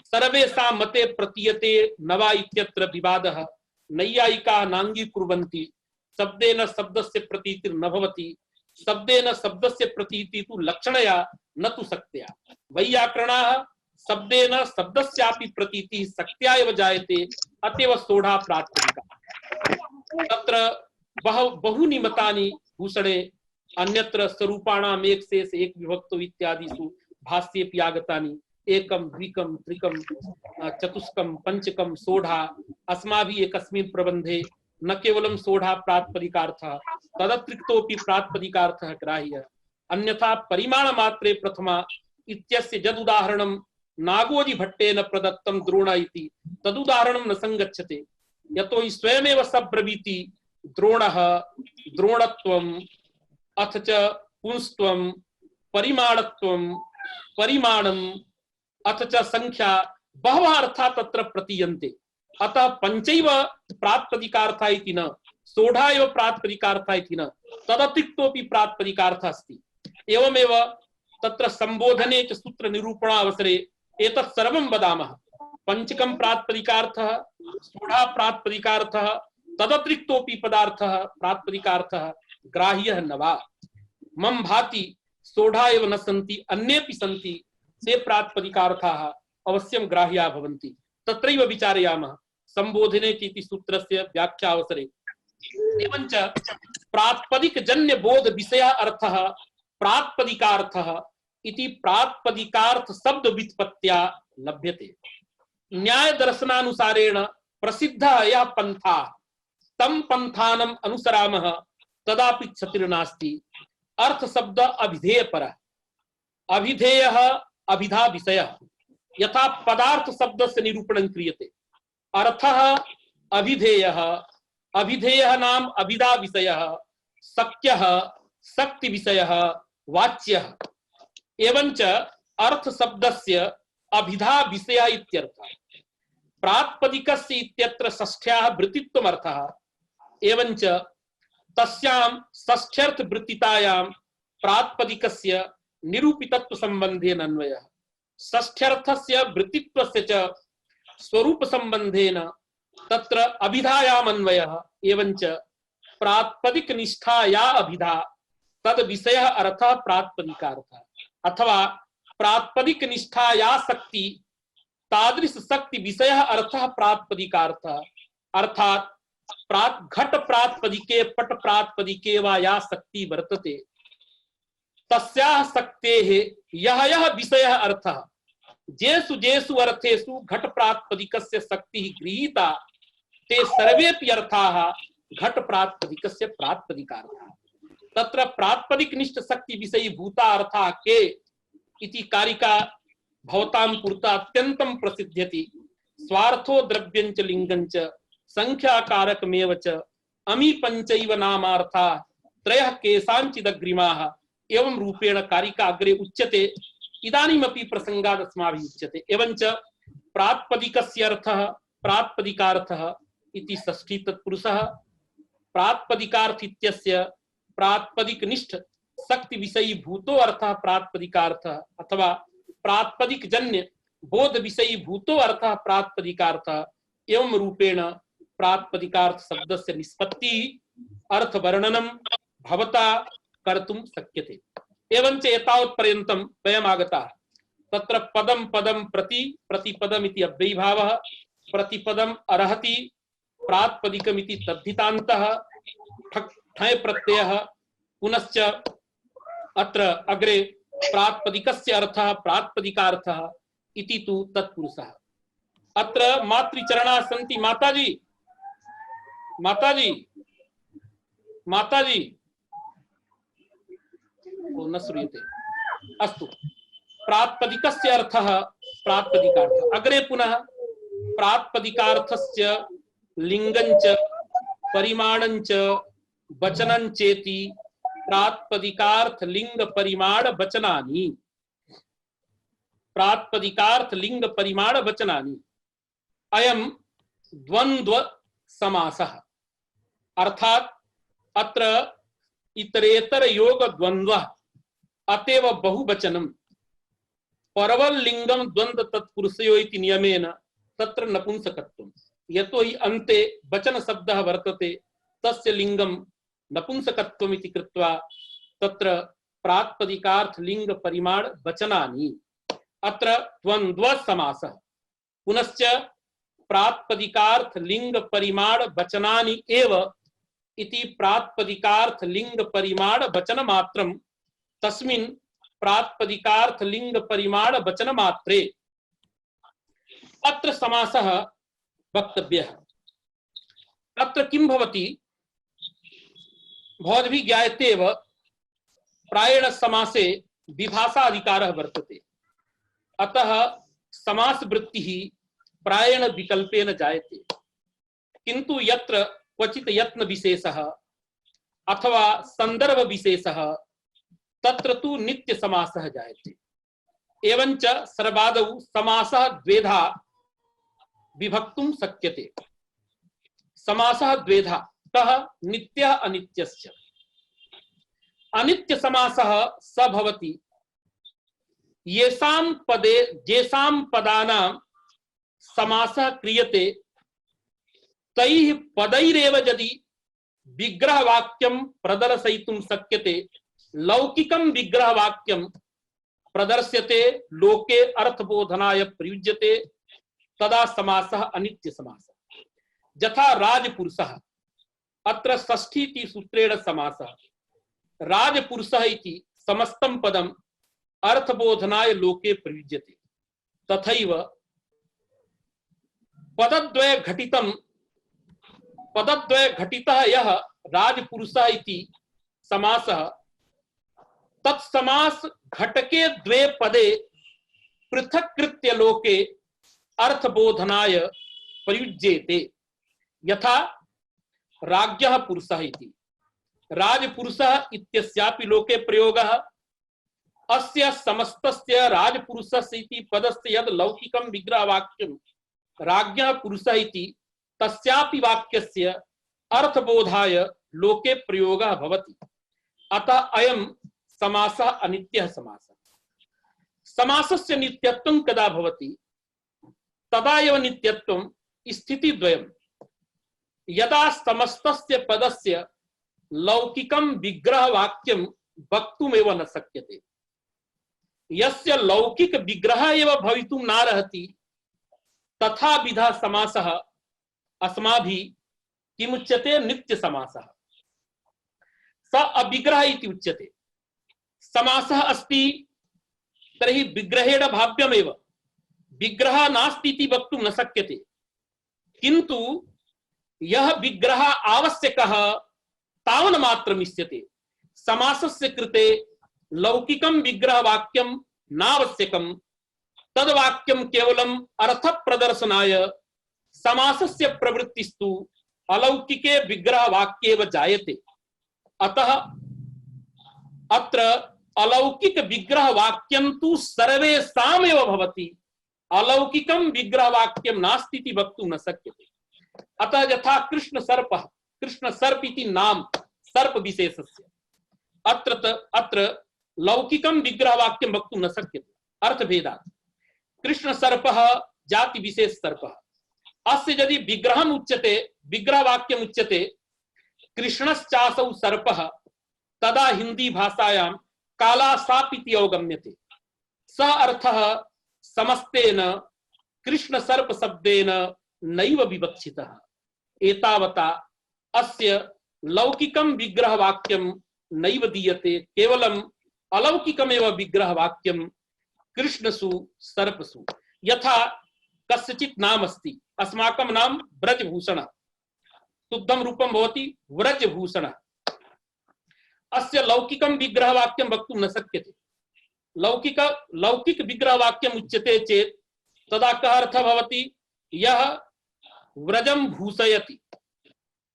सर्वेषां मते प्रतीयते न वा इत्यत्र विवादः। नैयायिकाः नाङ्गीकुर्वन्ति शब्देन शब्दस्य प्रतीतिर् न भवति, शब्देन शब्दस्य प्रतीति तु लक्षणया न तु शक्त्या। वैयाकरणाः शब्देन शब्दस्यापि प्रतीतिः शक्त्या एव जायते, अतएव सोढ़ा प्रातिपदिका। तत्र बहूनि मतानि भूषणे अन्यत्र स्वरूपाणाम् एक शेष एक विभक्तो इत्यादिषु भाष्येऽपि आगतानि। एकं द्विकं त्रिकं चतुष्कं पंचकं सोढ़ा। अस्माभिः एकस्मिन् प्रबन्धे न केवलं सोढ़ा प्रातिपदिकार्थः तदतिरिक्तोऽपि प्रातिपदिकार्थः ग्राह्यः। अन्यथा परिमाण मात्रे प्रथमा इत्यस्य यदुदाहरणं नागोजी भट्टेन प्रदत्तं द्रोण इति तदुदाहरणं न संगच्छते। यतो हि स्वयमेव सब्रवीति द्रोणः द्रोणत्वम् अथ च पुंस्त्वं परिमाणत्वं परिमाणम् अथ च संख्या बहवः अर्थाः तत्र प्रतीयन्ते। अतः पंचैव प्रातिपदिकार्थः इति न, सोढ़ा एव प्रातिपदिकार्थः इति न, तदतिरिक्तोऽपि प्रातिपदिकार्थः अस्ति। एवमेव तत्र संबोधने च सूत्र निरूपणावसरे एतत् सर्वं वदामः। पंचकं प्रातिपदिकार्थः, सोढ़ा प्रातिपदिकार्थः, तदतिरिक्तोऽपि पदार्थः प्रातिपदिकार्थः ग्राह्यः न वा। मम भाति सोढ़ा एव न सन्ति, अन्येऽपि सन्ति, ते प्रातिपदिकार्थाः अवश्यं ग्राह्याः भवन्ति। तत्रैव विचारयामः संबोधने इति सूत्रस्य व्याख्यावसरे। एवञ्च प्रातिपदिक जन्य बोध विषय अर्थः प्रातिपदिकार्थः इति प्रातिपदिकार्थ शब्द व्युत्पत्त्या लभ्यते। न्याय दर्शनानुसारेण प्रसिद्धः यः पंथा तं पंथानम् अनुसरामः तदापि क्षतिर्नास्ति। अर्थ शब्द अभिधेय पर, अभिधेयः अभिधा विषयः। यथा पदार्थ शब्द से निरूपणं क्रियते, अर्थः अभिधेयः, अभिधेयः नाम अभिधा विषयः, शक्यः शक्ति विषयः, वाच्यः। एवंच अर्थ शब्दस्य अभिधा विषयः इत्यर्थः। प्रातिपदिकस्य इत्यत्र षष्ठ्याः वृत्तित्वम् अर्थः। एवंच तस्यां षष्ठ्यर्थ वृत्तितायां प्रातिपदिकस्य निरूपितत्व संबंधेन अन्वयः। षष्ठ्यर्थस्य वृत्तित्वस्य च स्वरूप संबंधेन तत्र अभिधायाम् अन्वयः। एवंच प्रातिपदिक निष्ठा या अभिधा तद विषयः अर्थः प्रातिपदिकार्थः। अथवा प्रातिपदिक निष्ठा या शक्ति तादृश शक्ति विषयः अर्थः प्रातिपदिकार्थः। अर्थात घट प्रातिपदिके पट प्रातिपदिके वा या शक्ति वर्तते तस्याः शक्तेः यः विषयः अर्थः जेषु जेषु अर्थेषु घट प्रातिपदिकस्य शक्तिः गृहीता ते सर्वेपि अर्थाः घट प्रातिपदिकस्य प्रातिपदिकार्थाः। तत्र प्रातिपदिकनिष्ठ शक्ति विषयी भूता अर्थाः के इति कारिका भवतां पुरतः अत्यन्तं प्रसिद्ध्यति। स्वार्थो द्रव्यञ्च लिङ्गञ्च संख्याकारकमेव च अमी पंचैव नामार्था त्रयः केषाञ्चिदग्रिमाः एवं रूपेण कारिका अग्रे उच्यते। इदानीमपि प्रसंगात् अस्माभिः उच्यते। एवञ्च प्रातिपदिकस्य अर्थः प्रातिपदिकार्थः इति षष्ठी तत्पुरुषः। प्रातिपदिकार्थ इत्यस्य प्रातिपदिकनिष्ठ शक्ति विषयी भूतो अर्थः प्रातिपदिकार्थः अथवा प्रातिपदिकजन्य बोध विषयी भूतो अर्थः प्रातिपदिकार्थः। एवं रूपेण प्रातिपदिकार्थ शब्दस्य निष्पत्ति अर्थ वर्णनम भवता कर्तुं शक्यते। एवञ्च एतावत् पर्यन्तं वयम् आगताः। तत्र पदं पदं प्रति प्रतिपदम् इति अव्ययीभावः, प्रतिपदम् अर्हति प्रातिपदिकम् इति तद्धितान्तः, ठञ् प्रत्ययः, पुनश्च अत्र अग्रे प्रातिपदिकस्य अर्थः प्रातिपदिकार्थः इति तु तत्पुरुषः। अत्र मातृचरणाः सन्ति। माताजी माताजी माताजी न श्रूयते। अस्तु, प्रातिपदिकस्य अर्थः प्रातिपदिकार्थः। अग्रे पुनः प्रातिपदिकार्थस्य लिङ्गञ्च परिमाणञ्च वचनञ्चेति प्रातिपदिकार्थ लिंग परिमाण वचनानि। प्रातिपदिकार्थ लिंग परिमाण वचनानि अयं द्वंद्व समासः। अर्थात अत्र इतरेतर योग द्वंद्वः अतएव बहुवचनम्। परवल लिंगम द्वंद्व तत्पुरुषयो इति नियमेन तत्र नपुंसकत्वम्। यतो हि अन्ते वचन शब्दः वर्तते तस्य लिंगम नपुंसकत्वम् इति कृत्वा तत्र प्रातिपदिकार्थ लिंग परिमाण वचनानि। अत्र द्वंद्व समासः। पुनश्च प्रातिपदिकार्थ लिंग परिमाण वचनानि एव इति प्रातिपदिकार्थ लिंग परिमाण वचन मात्रं तस्मिन् प्रातिपदिकार्थ लिंग परिमाण वचन मात्रे अत्र समासः वक्तव्यः। अत्र किं भवति भवद्भिः ज्ञायते एव प्रायेण समासे विभाषाधिकारः वर्तते। अतः समास वृत्तिः प्रायेण विकल्पेन जायते। किंतु यत्र क्वचित यत्न विशेषः अथवा संदर्भ विशेषः तत्र तु नित्य समासः जायते। एवञ्च सर्वादौ समासः द्वेधा विभक्तुं शक्यते। समासः द्वेधा तः नित्यः अनित्यस्य। अनित्य समासः स भवति येषां पदे येषां पदानां समासः क्रियते तैः पदैरेव यदि विग्रहवाक्यं प्रदर्शयितुं शक्यते लौकिकं विग्रहवाक्यं प्रदर्श्यते लोके अर्थबोधनाय प्रयुज्यते तदा समासः अनित्य समासः। यथा राजपुरुषः अत्र षष्ठी सूत्रेण समासः। राजपुरुषः इति समस्तं पदम् अर्थबोधनाय लोके प्रयुज्यते। तथैव पदद्वय घटितः यः राजपुरुषः इति समासः तत्समास घटके द्वे पदे पृथक्कृत्य लोके अर्थबोधनाय प्रयुज्येते। यथा राज्ञः पुरुषः इति राजपुरुषः इत्यस्यापि लोके प्रयोगः। अस्य समस्तस्य राजपुरुषस्य इति पदस्य यद् लौकिकं विग्रहवाक्यं राज्ञः पुरुषः इति तस्यापि वाक्यस्य अर्थबोधाय लोके प्रयोगः भवति। अतः अयं समासः अनित्यः समासः। समासस्य नित्यत्वं कदा भवति तदा एव नित्यत्वं स्थितिद्वयम्। यदा समस्तस्य पदस्य लौकिकं विग्रहवाक्यं वक्तुमेव न शक्यते, यस्य लौकिक विग्रह एव भवितुं नार्हति तथा विधा समासः अस्माभिः किमुच्यते नित्य समासः स अविग्रह इति उच्यते। समासः अस्ति तर्हि विग्रहेण भाव्यमेव, विग्रह नास्ति इति वक्तुं न शक्यते। किन्तु यह विग्रह आवश्यकः तावन् मात्रम् इष्यते। समासस्य कृते लौकिकं विग्रह वाक्यं नावश्यकं, तद्वाक्यं केवलम् अर्थ प्रदर्शनाय। समासस्य प्रवृत्तिस्तु अलौकिके विग्रह वाक्येव जायते। अतः अत्र अलौकिक विग्रह वाक्यं तु सर्वेषामेव भवति, अलौकिकं विग्रह वाक्यं नास्ति इति वक्तुं न शक्यते। अतः यथा कृष्ण सर्प इति नाम सर्प विशेषस्य, अत्र लौकिकं विग्रह वाक्यं वक्तुं न शक्यते अर्थभेदात्। कृष्ण सर्पः जाति विशेष सर्पः, अस्य यदि विग्रहम् उच्यते, विग्रह वाक्यम् उच्यते कृष्णश्चासौ सर्पः, तदा हिंदी भाषायां काला साप इति अवगम्यते। स अर्थः समस्तेन कृष्ण सर्प शब्देन नैव विवक्षितः। एतावता अस्य लौकिकं विग्रह वाक्यं नैव दीयते, केवलम् अलौकिकमेव विग्रह वाक्यं कृष्णसु सर्पसु। यथा कस्यचित् नाम अस्ति, अस्माकं नाम व्रजभूषणः, शुद्धं रूपं भवति व्रजभूषणः। अस्य लौकिकं विग्रह वाक्यं वक्तुं न शक्यते। लौकिक विग्रह वाक्यम् उच्यते चेत् तदा कः अर्थः भवति? यः व्रजं भूषयति,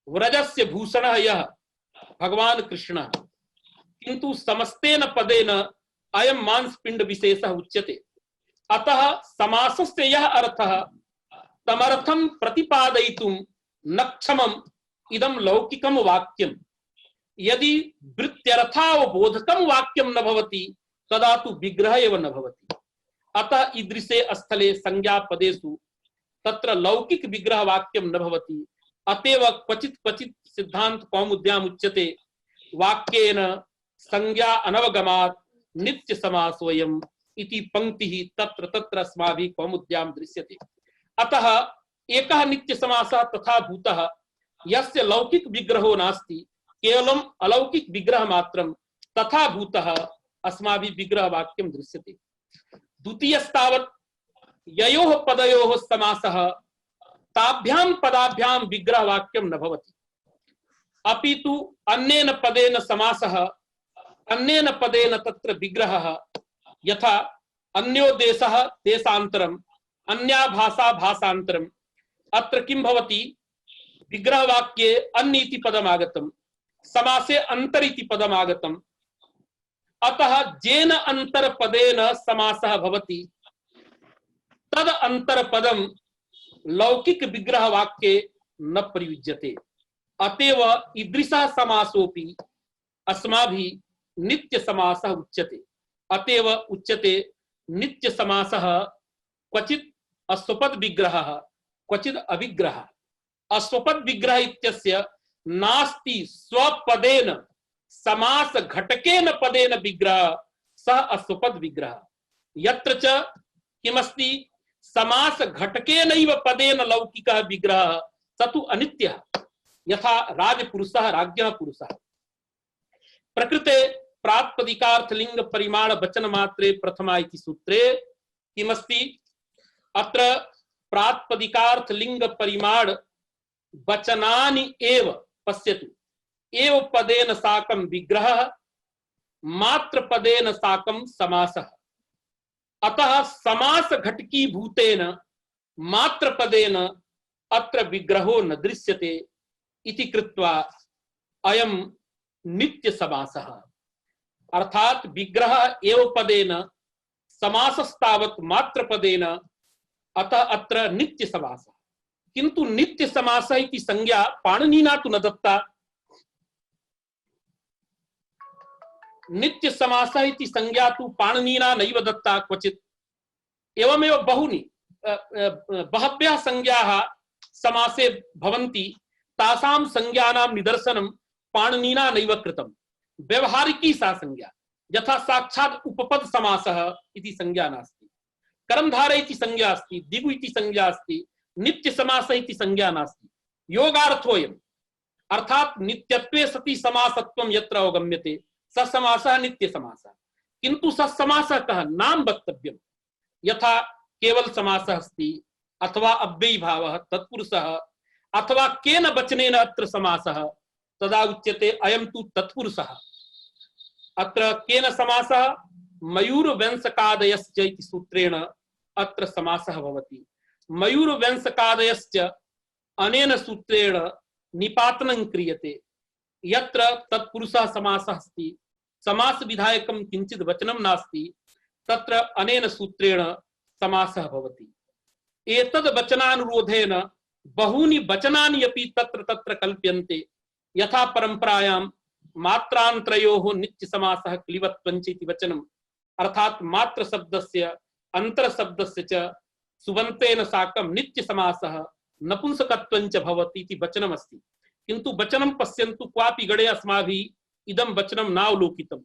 व्रजस्य भूषणः यः भगवान् कृष्णः। किन्तु समस्तेन पदेन अयं मांसपिंड विशेषः उच्यते। अतः समासस्य यः अर्थः तमर्थं प्रतिपादयितुं न क्षमम् इदं लौकिकं वाक्यं। यदि वृत्त्यर्थावबोधकं वाक्यं न भवति तदा तु विग्रह एव न भवति। अतः ईदृशे स्थले संज्ञा पदेषु तत्र लौकिक विग्रह वाक्यं न भवति। अतएव क्वचित् क्वचित् सिद्धांत कौमुद्याम् उच्यते वाक्येन संज्ञा अनवगमात् नित्य समासोऽयम् इति पंक्तिः तत्र तत्र अस्माभिः कौमुद्यां दृश्यते। अतः एकः नित्य समासः तथा भूतः यस्य लौकिक विग्रहो नास्ति, केवलम् अलौकिक विग्रह मात्रं तथा भूतः अस्माभिः विग्रह वाक्यं दृश्यते। द्वितीयस्तावत् ययोः पदयोः समासः ताभ्यां पदाभ्यां विग्रह वाक्यं न भवति, अपितु अन्येन पदेन समासः, अन्येन पदेन तत्र विग्रहः। यथा अन्यो देशः देशान्तरम्, अन्या भाषा भाषान्तरम्। अत्र किं भवति? विग्रह वाक्ये अन्य इति पदम् आगतम्, समासे अंतर इति पदम् आगतम्। अतः जेन अंतर पदेन समासः भवति तद अंतर पदम् लौकिक विग्रह वाक्ये न प्रयुज्यते। अतएव ईदृशः समासोऽपि अस्माभिः नित्य समासः उच्यते। अतएव उच्यते नित्य समासः क्वचित् अस्वपद विग्रहः क्वचित् अविग्रहः। अस्वपद विग्रह इत्यस्य नास्ति स्वपदेन समास घटकेन पदेन विग्रह, सः अस्वपद विग्रह। यत्र च किमस्ति समास घटकेनैव पदेन लौकिकः विग्रहः स तु अनित्यः। यथा राजपुरुषः राज्ञः पुरुषः। प्रकृते प्रातिपदिकार्थ लिंग परिमाण वचन मात्रे प्रथमा इति सूत्रे किमस्ति? अत्र प्रातिपदिकार्थ लिंग परिमाण वचनानि एव पश्यतु। एव पदेन साकं विग्रहः, मात्र पदेन साकं समासः। अतः समास घटकी भूतेन मात्र पदेन अत्र विग्रहो न दृश्यते इति कृत्वा अयं नित्य समासः। अर्थात विग्रह एव पदेन समासस्तावत् मात्र पदेन, अतः अत्र नित्य समासः। किंतु नित्य समासः इति संज्ञा पाणिनिना तु न दत्ता। नित्य समासः इति संज्ञा तु पाणिनिना नैव दत्ता क्वचित्। एवमेव बहूनि बहव्यः संज्ञाः समासे भवन्ति, तासां संज्ञानां निदर्शनं पाणिनिना नैव कृतं। व्यवहारिकी सा संज्ञा। यथा साक्षात् उपपद समासः इति संज्ञा नास्ति, कर्मधार इति संज्ञा अस्ति, दिगु इति संज्ञा अस्ति, नित्य समासः इति संज्ञा नास्ति। योगार्थोऽयं अर्थात नित्यत्वे सति समासत्वं यत्र अवगम्यते स समासः नित्य समासः। किंतु स समासः कः नाम वक्तव्यम्। यथा केवल समासः अस्ति अथवा अव्ययी भावः तत्पुरुषः अथवा केन वचनेन अत्र समासः तदा उच्यते अयं तु तत्पुरुषः। अत्र केन समासः मयूरवंशकादयश्च इति सूत्रेण अत्र समासः भवति। मयूरवंशकादयश्च अनेन सूत्रेण निपातनं क्रियते। यत्र तत्पुरुषः समासः अस्ति समास विधायकं किंचित् वचनं नास्ति तत्र अनेन सूत्रेण समासः भवति। एतद् वचनानुरोधेन बहूनि वचनानि अपि तत्र तत्र कल्प्यन्ते। यथा परंपरायां मात्रांतरयोः नित्य समासः क्लिवत्वञ्च इति वचनम्। अर्थात मात्र शब्दस्य अंतर शब्दस्य च सुबन्तेन साकं नित्य समासः नपुंसकत्वञ्च भवति इति वचनमस्ति। किन्तु वचनं पश्यन्तु क्वापि गणे अस्माभिः इदं वचनं नावलोकितं।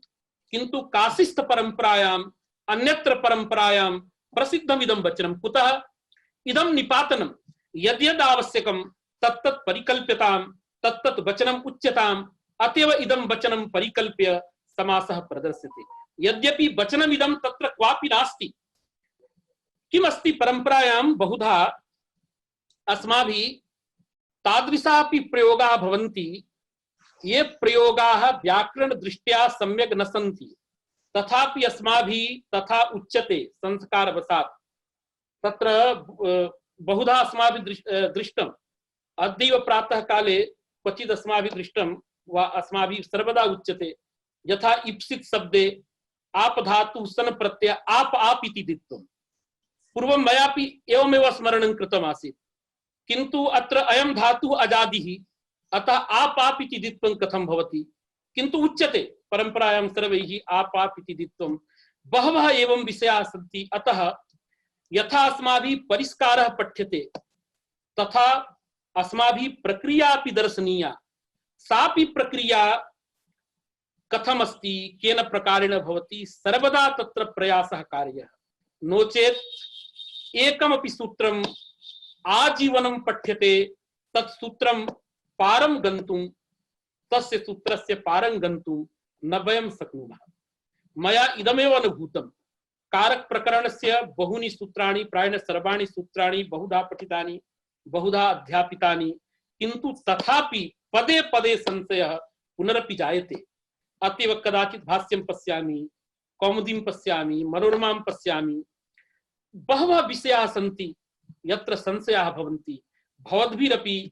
किन्तु काशीस्थ परंपरायाम् अन्यत्र परंपरायां प्रसिद्धम् इदं वचनं। कुतः इदं निपातनं यद्यद् आवश्यकं तत्तत् परिकल्प्यतां तत्तत् वचनम् उच्यतां। अतएव इदं वचनं परिकल्प्य समासः प्रदर्श्यते। यद्यपि वचनमिदं तत्र क्वापि नास्ति। किमस्ति परंपरायां बहुधा अस्माभिः तादृशापि प्रयोगाः भवन्ति ये प्रयोगाः व्याकरण दृष्ट्या सम्यक् न सन्ति तथापि अस्माभिः तथा उच्यते संस्कारवशात्। तत्र बहुधा अस्माभिः दृष्टम्। अद्यैव प्रातः काले क्वचित् अस्माभिः दृष्टं वा अस्माभिः सर्वदा उच्यते। यथा इप्सित् शब्दे आप धातु सन प्रत्यय आप इति दित्वम्। पूर्वं मयापि एवमेव स्मरणं कृतम् आसीत्। किन्तु अत्र अयं धातुः अजादिः अतः आप इति दित्वं कथं भवति। किन्तु उच्यते परंपरायां सर्वैः आप इति दित्वम्। बहवः एवं विषयाः सन्ति। अतः यथा अस्माभिः परिष्कारः पठ्यते तथा अस्माभिः प्रक्रिया अपि दर्शनीया। सापि प्रक्रिया कथम अस्ति केन प्रकारेण भवति सर्वदा तत्र प्रयासः कार्यः। नो चेत् एकमपि सूत्रम् आजीवनं पठ्यते तत् सूत्रं पारं गन्तुं तस्य सूत्रस्य पारं गन्तुं न वयं शक्नुमः। मया इदमेव अनुभूतं। कारक प्रकरणस्य बहूनि सूत्राणि प्रायः सर्वाणि सूत्राणि बहुधा पठितानि बहुधा अध्यापितानि किन्तु तथापि पदे पदे संशयः पुनरपि जायते। अतएव कदाचित् भाष्यं पश्यामि कौमुदीं पश्यामि मनोरमां पश्यामि। बहवः विषयाः सन्ति यत्र संशयाः भवन्ति। भवद्भिरपि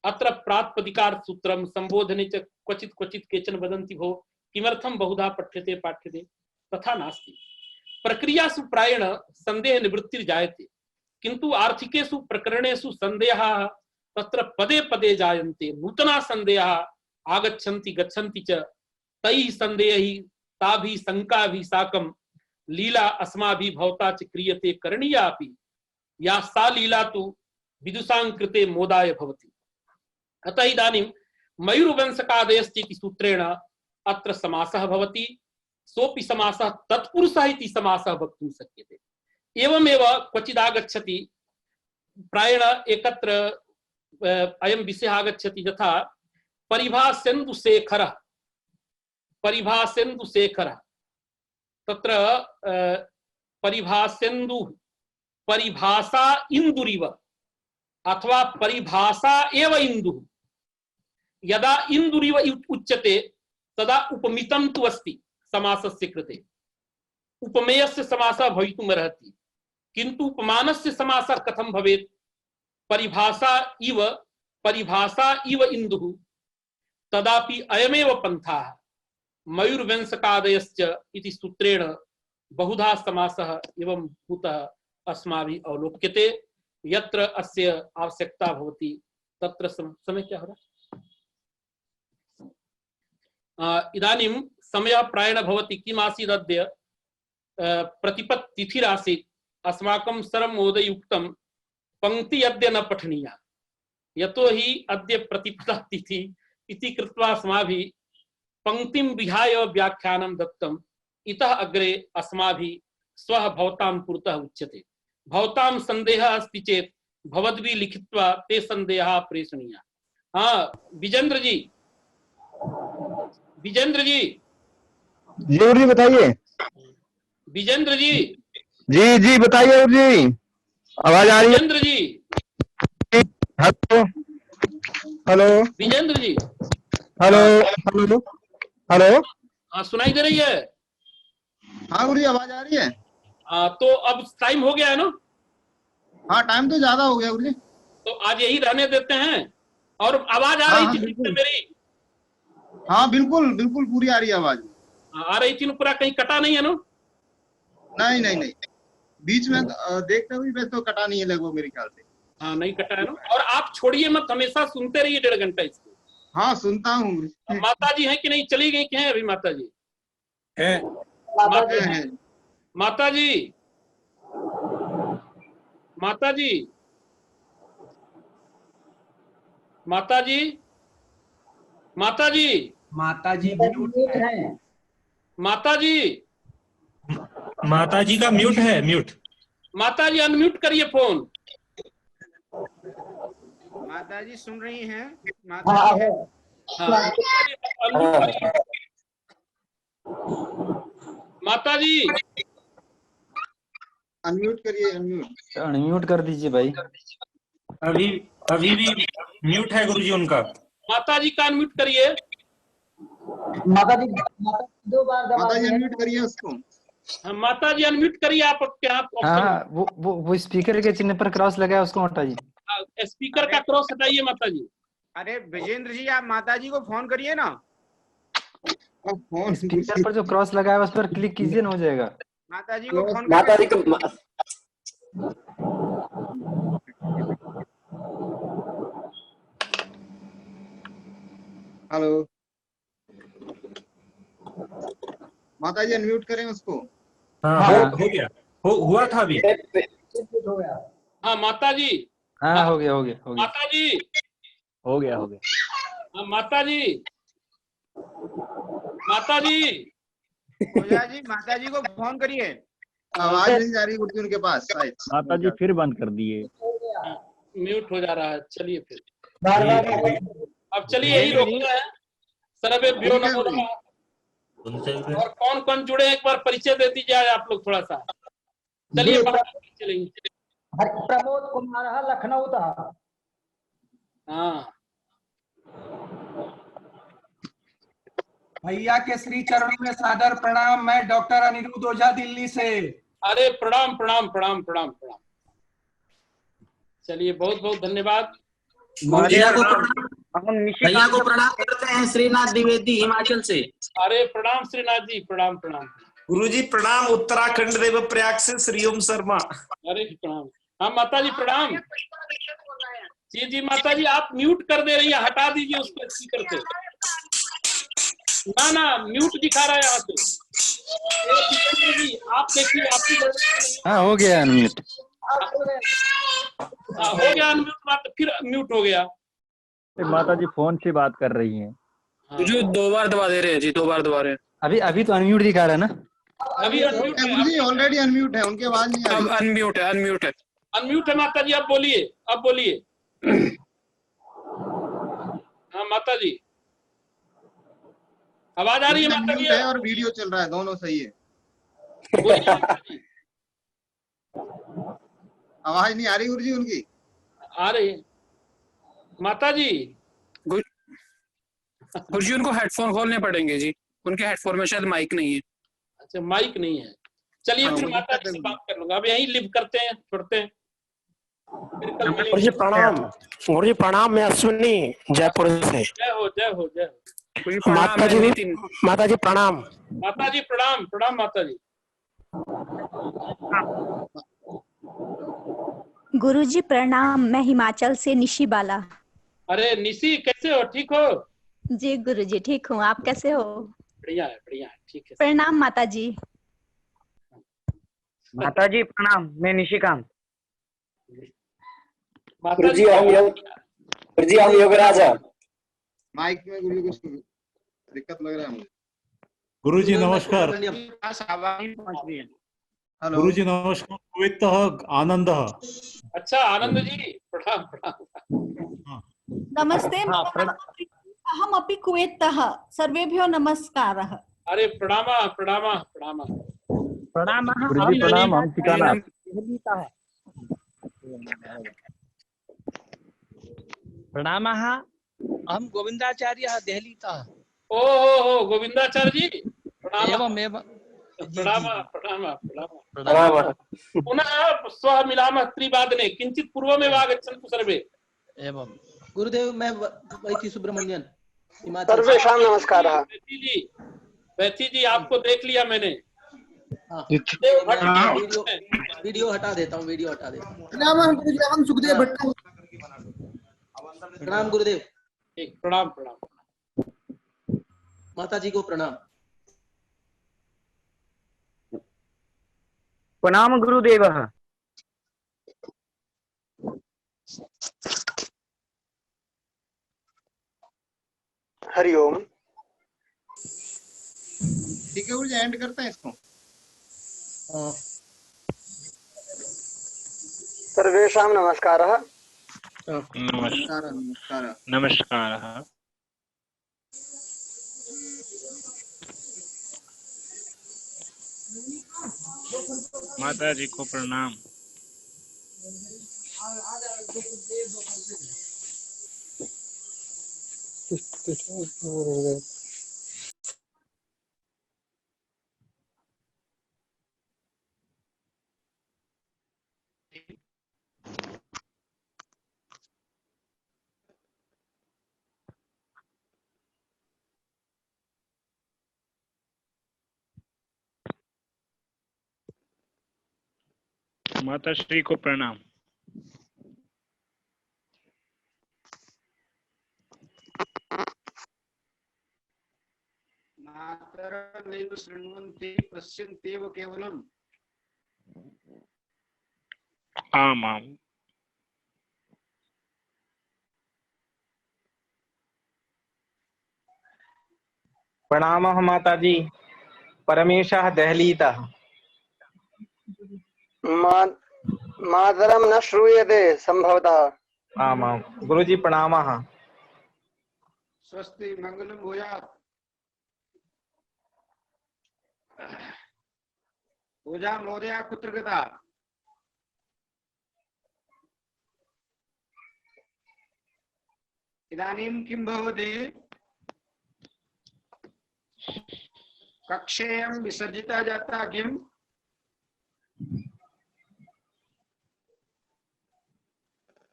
अत्र प्रातिपदिकार सूत्रं संबोधने च क्वचित् क्वचित् केचन वदन्ति भो किमर्थं बहुधा पठ्यते पाठ्यते। तथा नास्ति। प्रक्रियासु प्रायेण संदेह निवृत्तिर्जायते किन्तु आर्थिकेषु प्रकरणेषु संदेहाः तत्र पदे पदे जायन्ते। नूतना संदेहाः आगच्छन्ति गच्छन्ति च। तैः संदेहैः ताभिः शङ्काभिः साकं लीला अस्माभिः भवता च क्रियते करणीया अपि। या सा लीला तु विदुषां कृते मोदाय भवति। अतः इदानीं मयूरवंशकादयश्च इति सूत्रेण अत्र समासः भवति। सोऽपि समासः तत्पुरुषः इति समासः वक्तुं शक्यते। एवमेव क्वचिदागच्छति प्रायेण एकत्र अयं विषयः आगच्छति यथा परिभाषेन्दुशेखरः। परिभाषेन्दुशेखरः तत्र परिभाषेन्दुः परिभाषा इंदुरिव अथवा परिभाषा एव इंदुः। यदा इंदुरिव उच्यते तदा उपमितं तु अस्ति समासस्य कृते। उपमेयस्य समासः भवितुम् अर्हति किन्तु उपमानस्य समासः कथं भवेत्। परिभाषा इव इंदुः। तदापि अयमेव पन्थाः मयूरवंशकादयश्च इति सूत्रेण बहुधा समासः एवं भूतः अस्माभिः अवलोक्यते। यत्र अस्य आवश्यकता भवति तत्र समय क्या हो रहा। इदानीं समयः प्रायेण भवति। किम् आसीत् अद्य प्रतिपत् तिथिरासीत्। अस्माकं सर्वं महोदय उक्तं पंक्ति अद्य न पठनीया यतोहि अद्य प्रतिपदः तिथि इति कृत्वा अस्माभिः पंक्तिं विहाय व्याख्यानं दत्तम्। इतः अग्रे अस्माभिः स्वः भवतां पुरतः उच्यते। भवतां संदेहः अस्ति चेत् भवद्भिः लिखित्वा ते संदेहाः प्रेषणीयाः। हाँ विजेंद्र जी, विजेंद्र जी, जी गुरु जी बताइए। विजेंद्र जी, जी जी बताइए गुरु जी, आवाज आ रही है? विजेंद्र जी, हेलो हेलो विजेंद्र जी, हेलो हाँ हेलो हेलो। हाँ सुनाई दे रही है? हाँ गुरु जी आवाज आ रही है। हाँ तो अब टाइम हो गया है ना, हाँ टाइम तो ज्यादा हो गया गुरु जी। तो आज यही रहने देते हैं। और आवाज आ हाँ रही हाँ थी ठीक से बिल्कुल, मेरी? हाँ बिल्कुल बिल्कुल पूरी आ रही है आवाज। हाँ, आ रही थी ना, पूरा कहीं कटा नहीं है ना? नहीं नहीं नहीं, बीच में देखते हुए वैसे तो कटा नहीं है लगभग मेरे ख्याल से। हाँ नहीं कटा है ना। और आप छोड़िए मत, हमेशा सुनते रहिए 1.5 घंटा इसको। हाँ सुनता हूँ गुरु जी। माता जी हैं कि नहीं, चली गई कि हैं अभी माता जी? है। माता है। माता जी, माता जी, माता जी, माता जी, माता जी म्यूट है। माता जी, माता जी का म्यूट है, म्यूट। माता जी अनम्यूट करिए फोन। माता जी सुन रही हैं? माता जी है। हाँ अनम्यूट करिए माता जी। अनम्यूट करिए, अनम्यूट। अनम्यूट कर दीजिए भाई। अभी अभी भी म्यूट है गुरुजी उनका। माता जी का अनम्यूट करिए। माता जी 2 बार दबा माता जी दिए। अनम्यूट करिए उसको। हाँ, माता जी अनम्यूट करिए आप क्या हाँ ऑप्शन। हाँ, वो स्पीकर के चिन्ह पर क्रॉस लगा है, उसको हटा दीजिए। स्पीकर का क्रॉस हटाइए माता जी। अरे विजेंद्र जी आप माता जी को फोन करिए ना। अब फोन स्पीकर पर जो क्रॉस लगा है उस पर क्लिक कीजिए ना, हो जाएगा। माता जी को फोन माता जी करिए। को हेलो, माता जी अनम्यूट करें उसको। हाँ हो गया, हुआ था अभी। हाँ माता जी, हाँ हो गया हो गया हो गया माता जी, हो गया हो गया। हाँ माता जी, माता जी, ओझा जी माता जी को फोन करिए। आवाज नहीं जा रही गुरु जी उनके पास शायद। माता जी फिर बंद कर दिए। म्यूट हो जा रहा है। चलिए फिर ये अब चलिए यही रोकते हैं। सर्वेभ्यो नमो नमः। सुनते हुए और कौन कौन जुड़े एक बार परिचय दे दीजिए आज आप लोग थोड़ा सा। चलिए बाहर चलेंगे। प्रमोद कुमार लखनऊ था। हाँ भैया के श्री चरणों में सादर प्रणाम। मैं डॉक्टर अनिरुद्ध ओझा दिल्ली से। अरे प्रणाम प्रणाम प्रणाम प्रणाम प्रणाम। चलिए बहुत बहुत धन्यवाद। भैया को प्रणाम करते हैं, श्रीनाथ द्विवेदी हिमाचल से। अरे प्रणाम श्रीनाथ जी, प्रणाम प्रणाम। गुरुजी प्रणाम, उत्तराखंड देवप्रयाग से श्रीओम शर्मा। अरे प्रणाम। हाँ माता जी प्रणाम। जी जी माता जी आप म्यूट कर दे रही है, हटा दीजिए उसको स्पीकर से। ना ना म्यूट दिखा रहा है यहाँ पे। जी आप देखिए आपकी हाँ हो गया अनम्यूट। हो गया अनम्यूट, फिर म्यूट हो गया। माता जी फोन से बात कर रही हैं। जो 2 बार दबा दे रहे हैं जी, 2 बार दबा रहे हैं। अभी तो अनम्यूट दिखा रहा है ना। अभी अनम्यूट है। गुरु जी ऑलरेडी अनम्यूट है, उनकी आवाज नहीं आ रही। अनम्यूट है, अनम्यूट है। अनम्यूट है माता जी, अब बोलिए, अब बोलिए। हाँ माता जी आवाज आ रही है माता जी? है और वीडियो चल रहा है, दोनों सही है। बोलिए माता जी। आवाज नहीं आ रही गुरु जी उनकी? आ रही है माता जी। गुरुजी उनको हेडफोन खोलने पड़ेंगे जी, उनके हेडफोन में शायद माइक नहीं है। अच्छा माइक नहीं है। चलिए फिर माता जी से बात कर लूंगा। अब यहीं लिव करते हैं, छोड़ते हैं। गुरुजी प्रणाम। गुरुजी प्रणाम, मैं अश्विनी जयपुर से। जय हो जय हो जय हो। माता जी प्रणाम। माता जी प्रणाम प्रणाम माता जी। गुरुजी प्रणाम, मैं हिमाचल से निशी बाला। अरे निशी कैसे हो, ठीक हो? जी गुरुजी ठीक हूँ, आप कैसे हो? बढ़िया है ठीक है। प्रणाम माता जी। माता जी प्रणाम, मैं निशिकांत। माता जी हम योगराज हैं। माइक में गुरु जी कुछ दिक्कत लग रहा है मुझे। गुरुजी नमस्कार। हेलो गुरुजी नमस्कार। कुवैतः आनंदः। अच्छा आनंद जी प्रणाम प्रणाम। नमस्ते हाँ, अहमपि कुवेत्तः सर्वेभ्यो नमस्कारः। अरे प्रणामा प्रणामा प्रणामा प्रणामः। गुरुजी प्रणाम, हम चिकानाथ। प्रणामः। अहं गोविन्दाचार्यः देहलीतः। ओ गोविंदाचार्य जी प्रणाम एवं एवं प्रणाम प्रणाम प्रणाम पुनः श्वः मिलामः त्रिवादने किंचित पूर्वमेव आगच्छन्तु सर्वे। एवं गुरुदेव, मैं वैथी सुब्रमण्यन सर्वेषां नमस्कारः। बैठी जी आपको देख लिया मैंने। वीडियो हटा देता हूँ, वीडियो हटा देता हूँ। प्रणाम सुखदेव भट्ट। प्रणाम गुरुदेव। प्रणाम प्रणाम। माता जी को प्रणाम। प्रणाम गुरुदेवः। हरिओम। ठीक है गुरु जी, एंड करते हैं इसको। सर्वेषां नमस्कारः। नमस्कार नमस्कार नमस्कारः। माता जी को प्रणाम। माता श्री को प्रणाम। मातरं नैव शृण्वन्ति पश्यन्त्येव केवलम्। आम् आम्। प्रणामः माता जी, परमेशः देहलीतः। मातरं न श्रूयते संभवतः। आमां गुरुजी प्रणामः। स्वस्ति मंगलम भूयात्। पूजा महोदया कुत्र गता? इदानीं किं भवति? कक्षेयं विसर्जिता जाता किम्?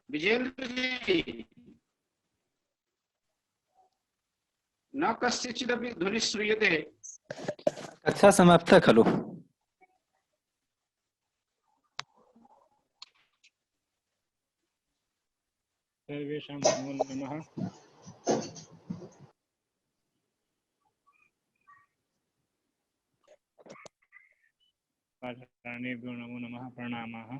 विजेंद्र जी, न कस्यचिदपि ध्वनिः श्रूयते। कक्षा समाप्ता खलु? सर्वेषां नमो नमः। आचार्येभ्यो नमो नमः, प्रणामाः।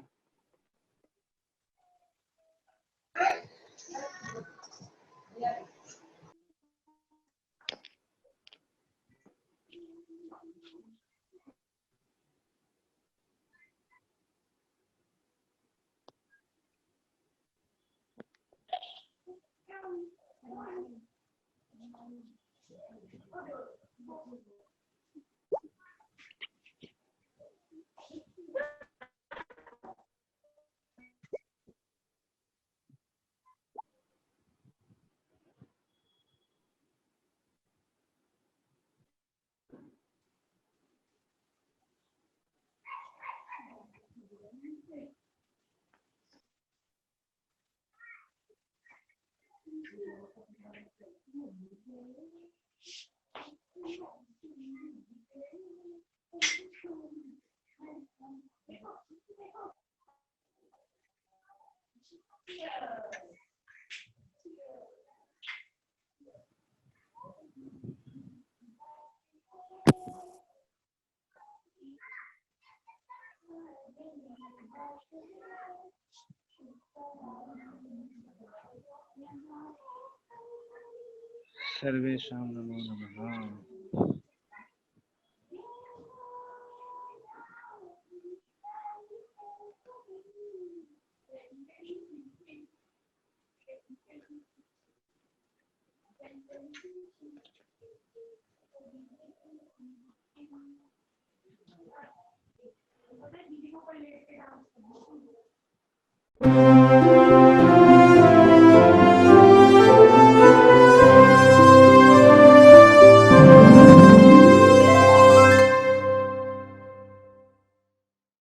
सर्वेषां नमो नमः। है।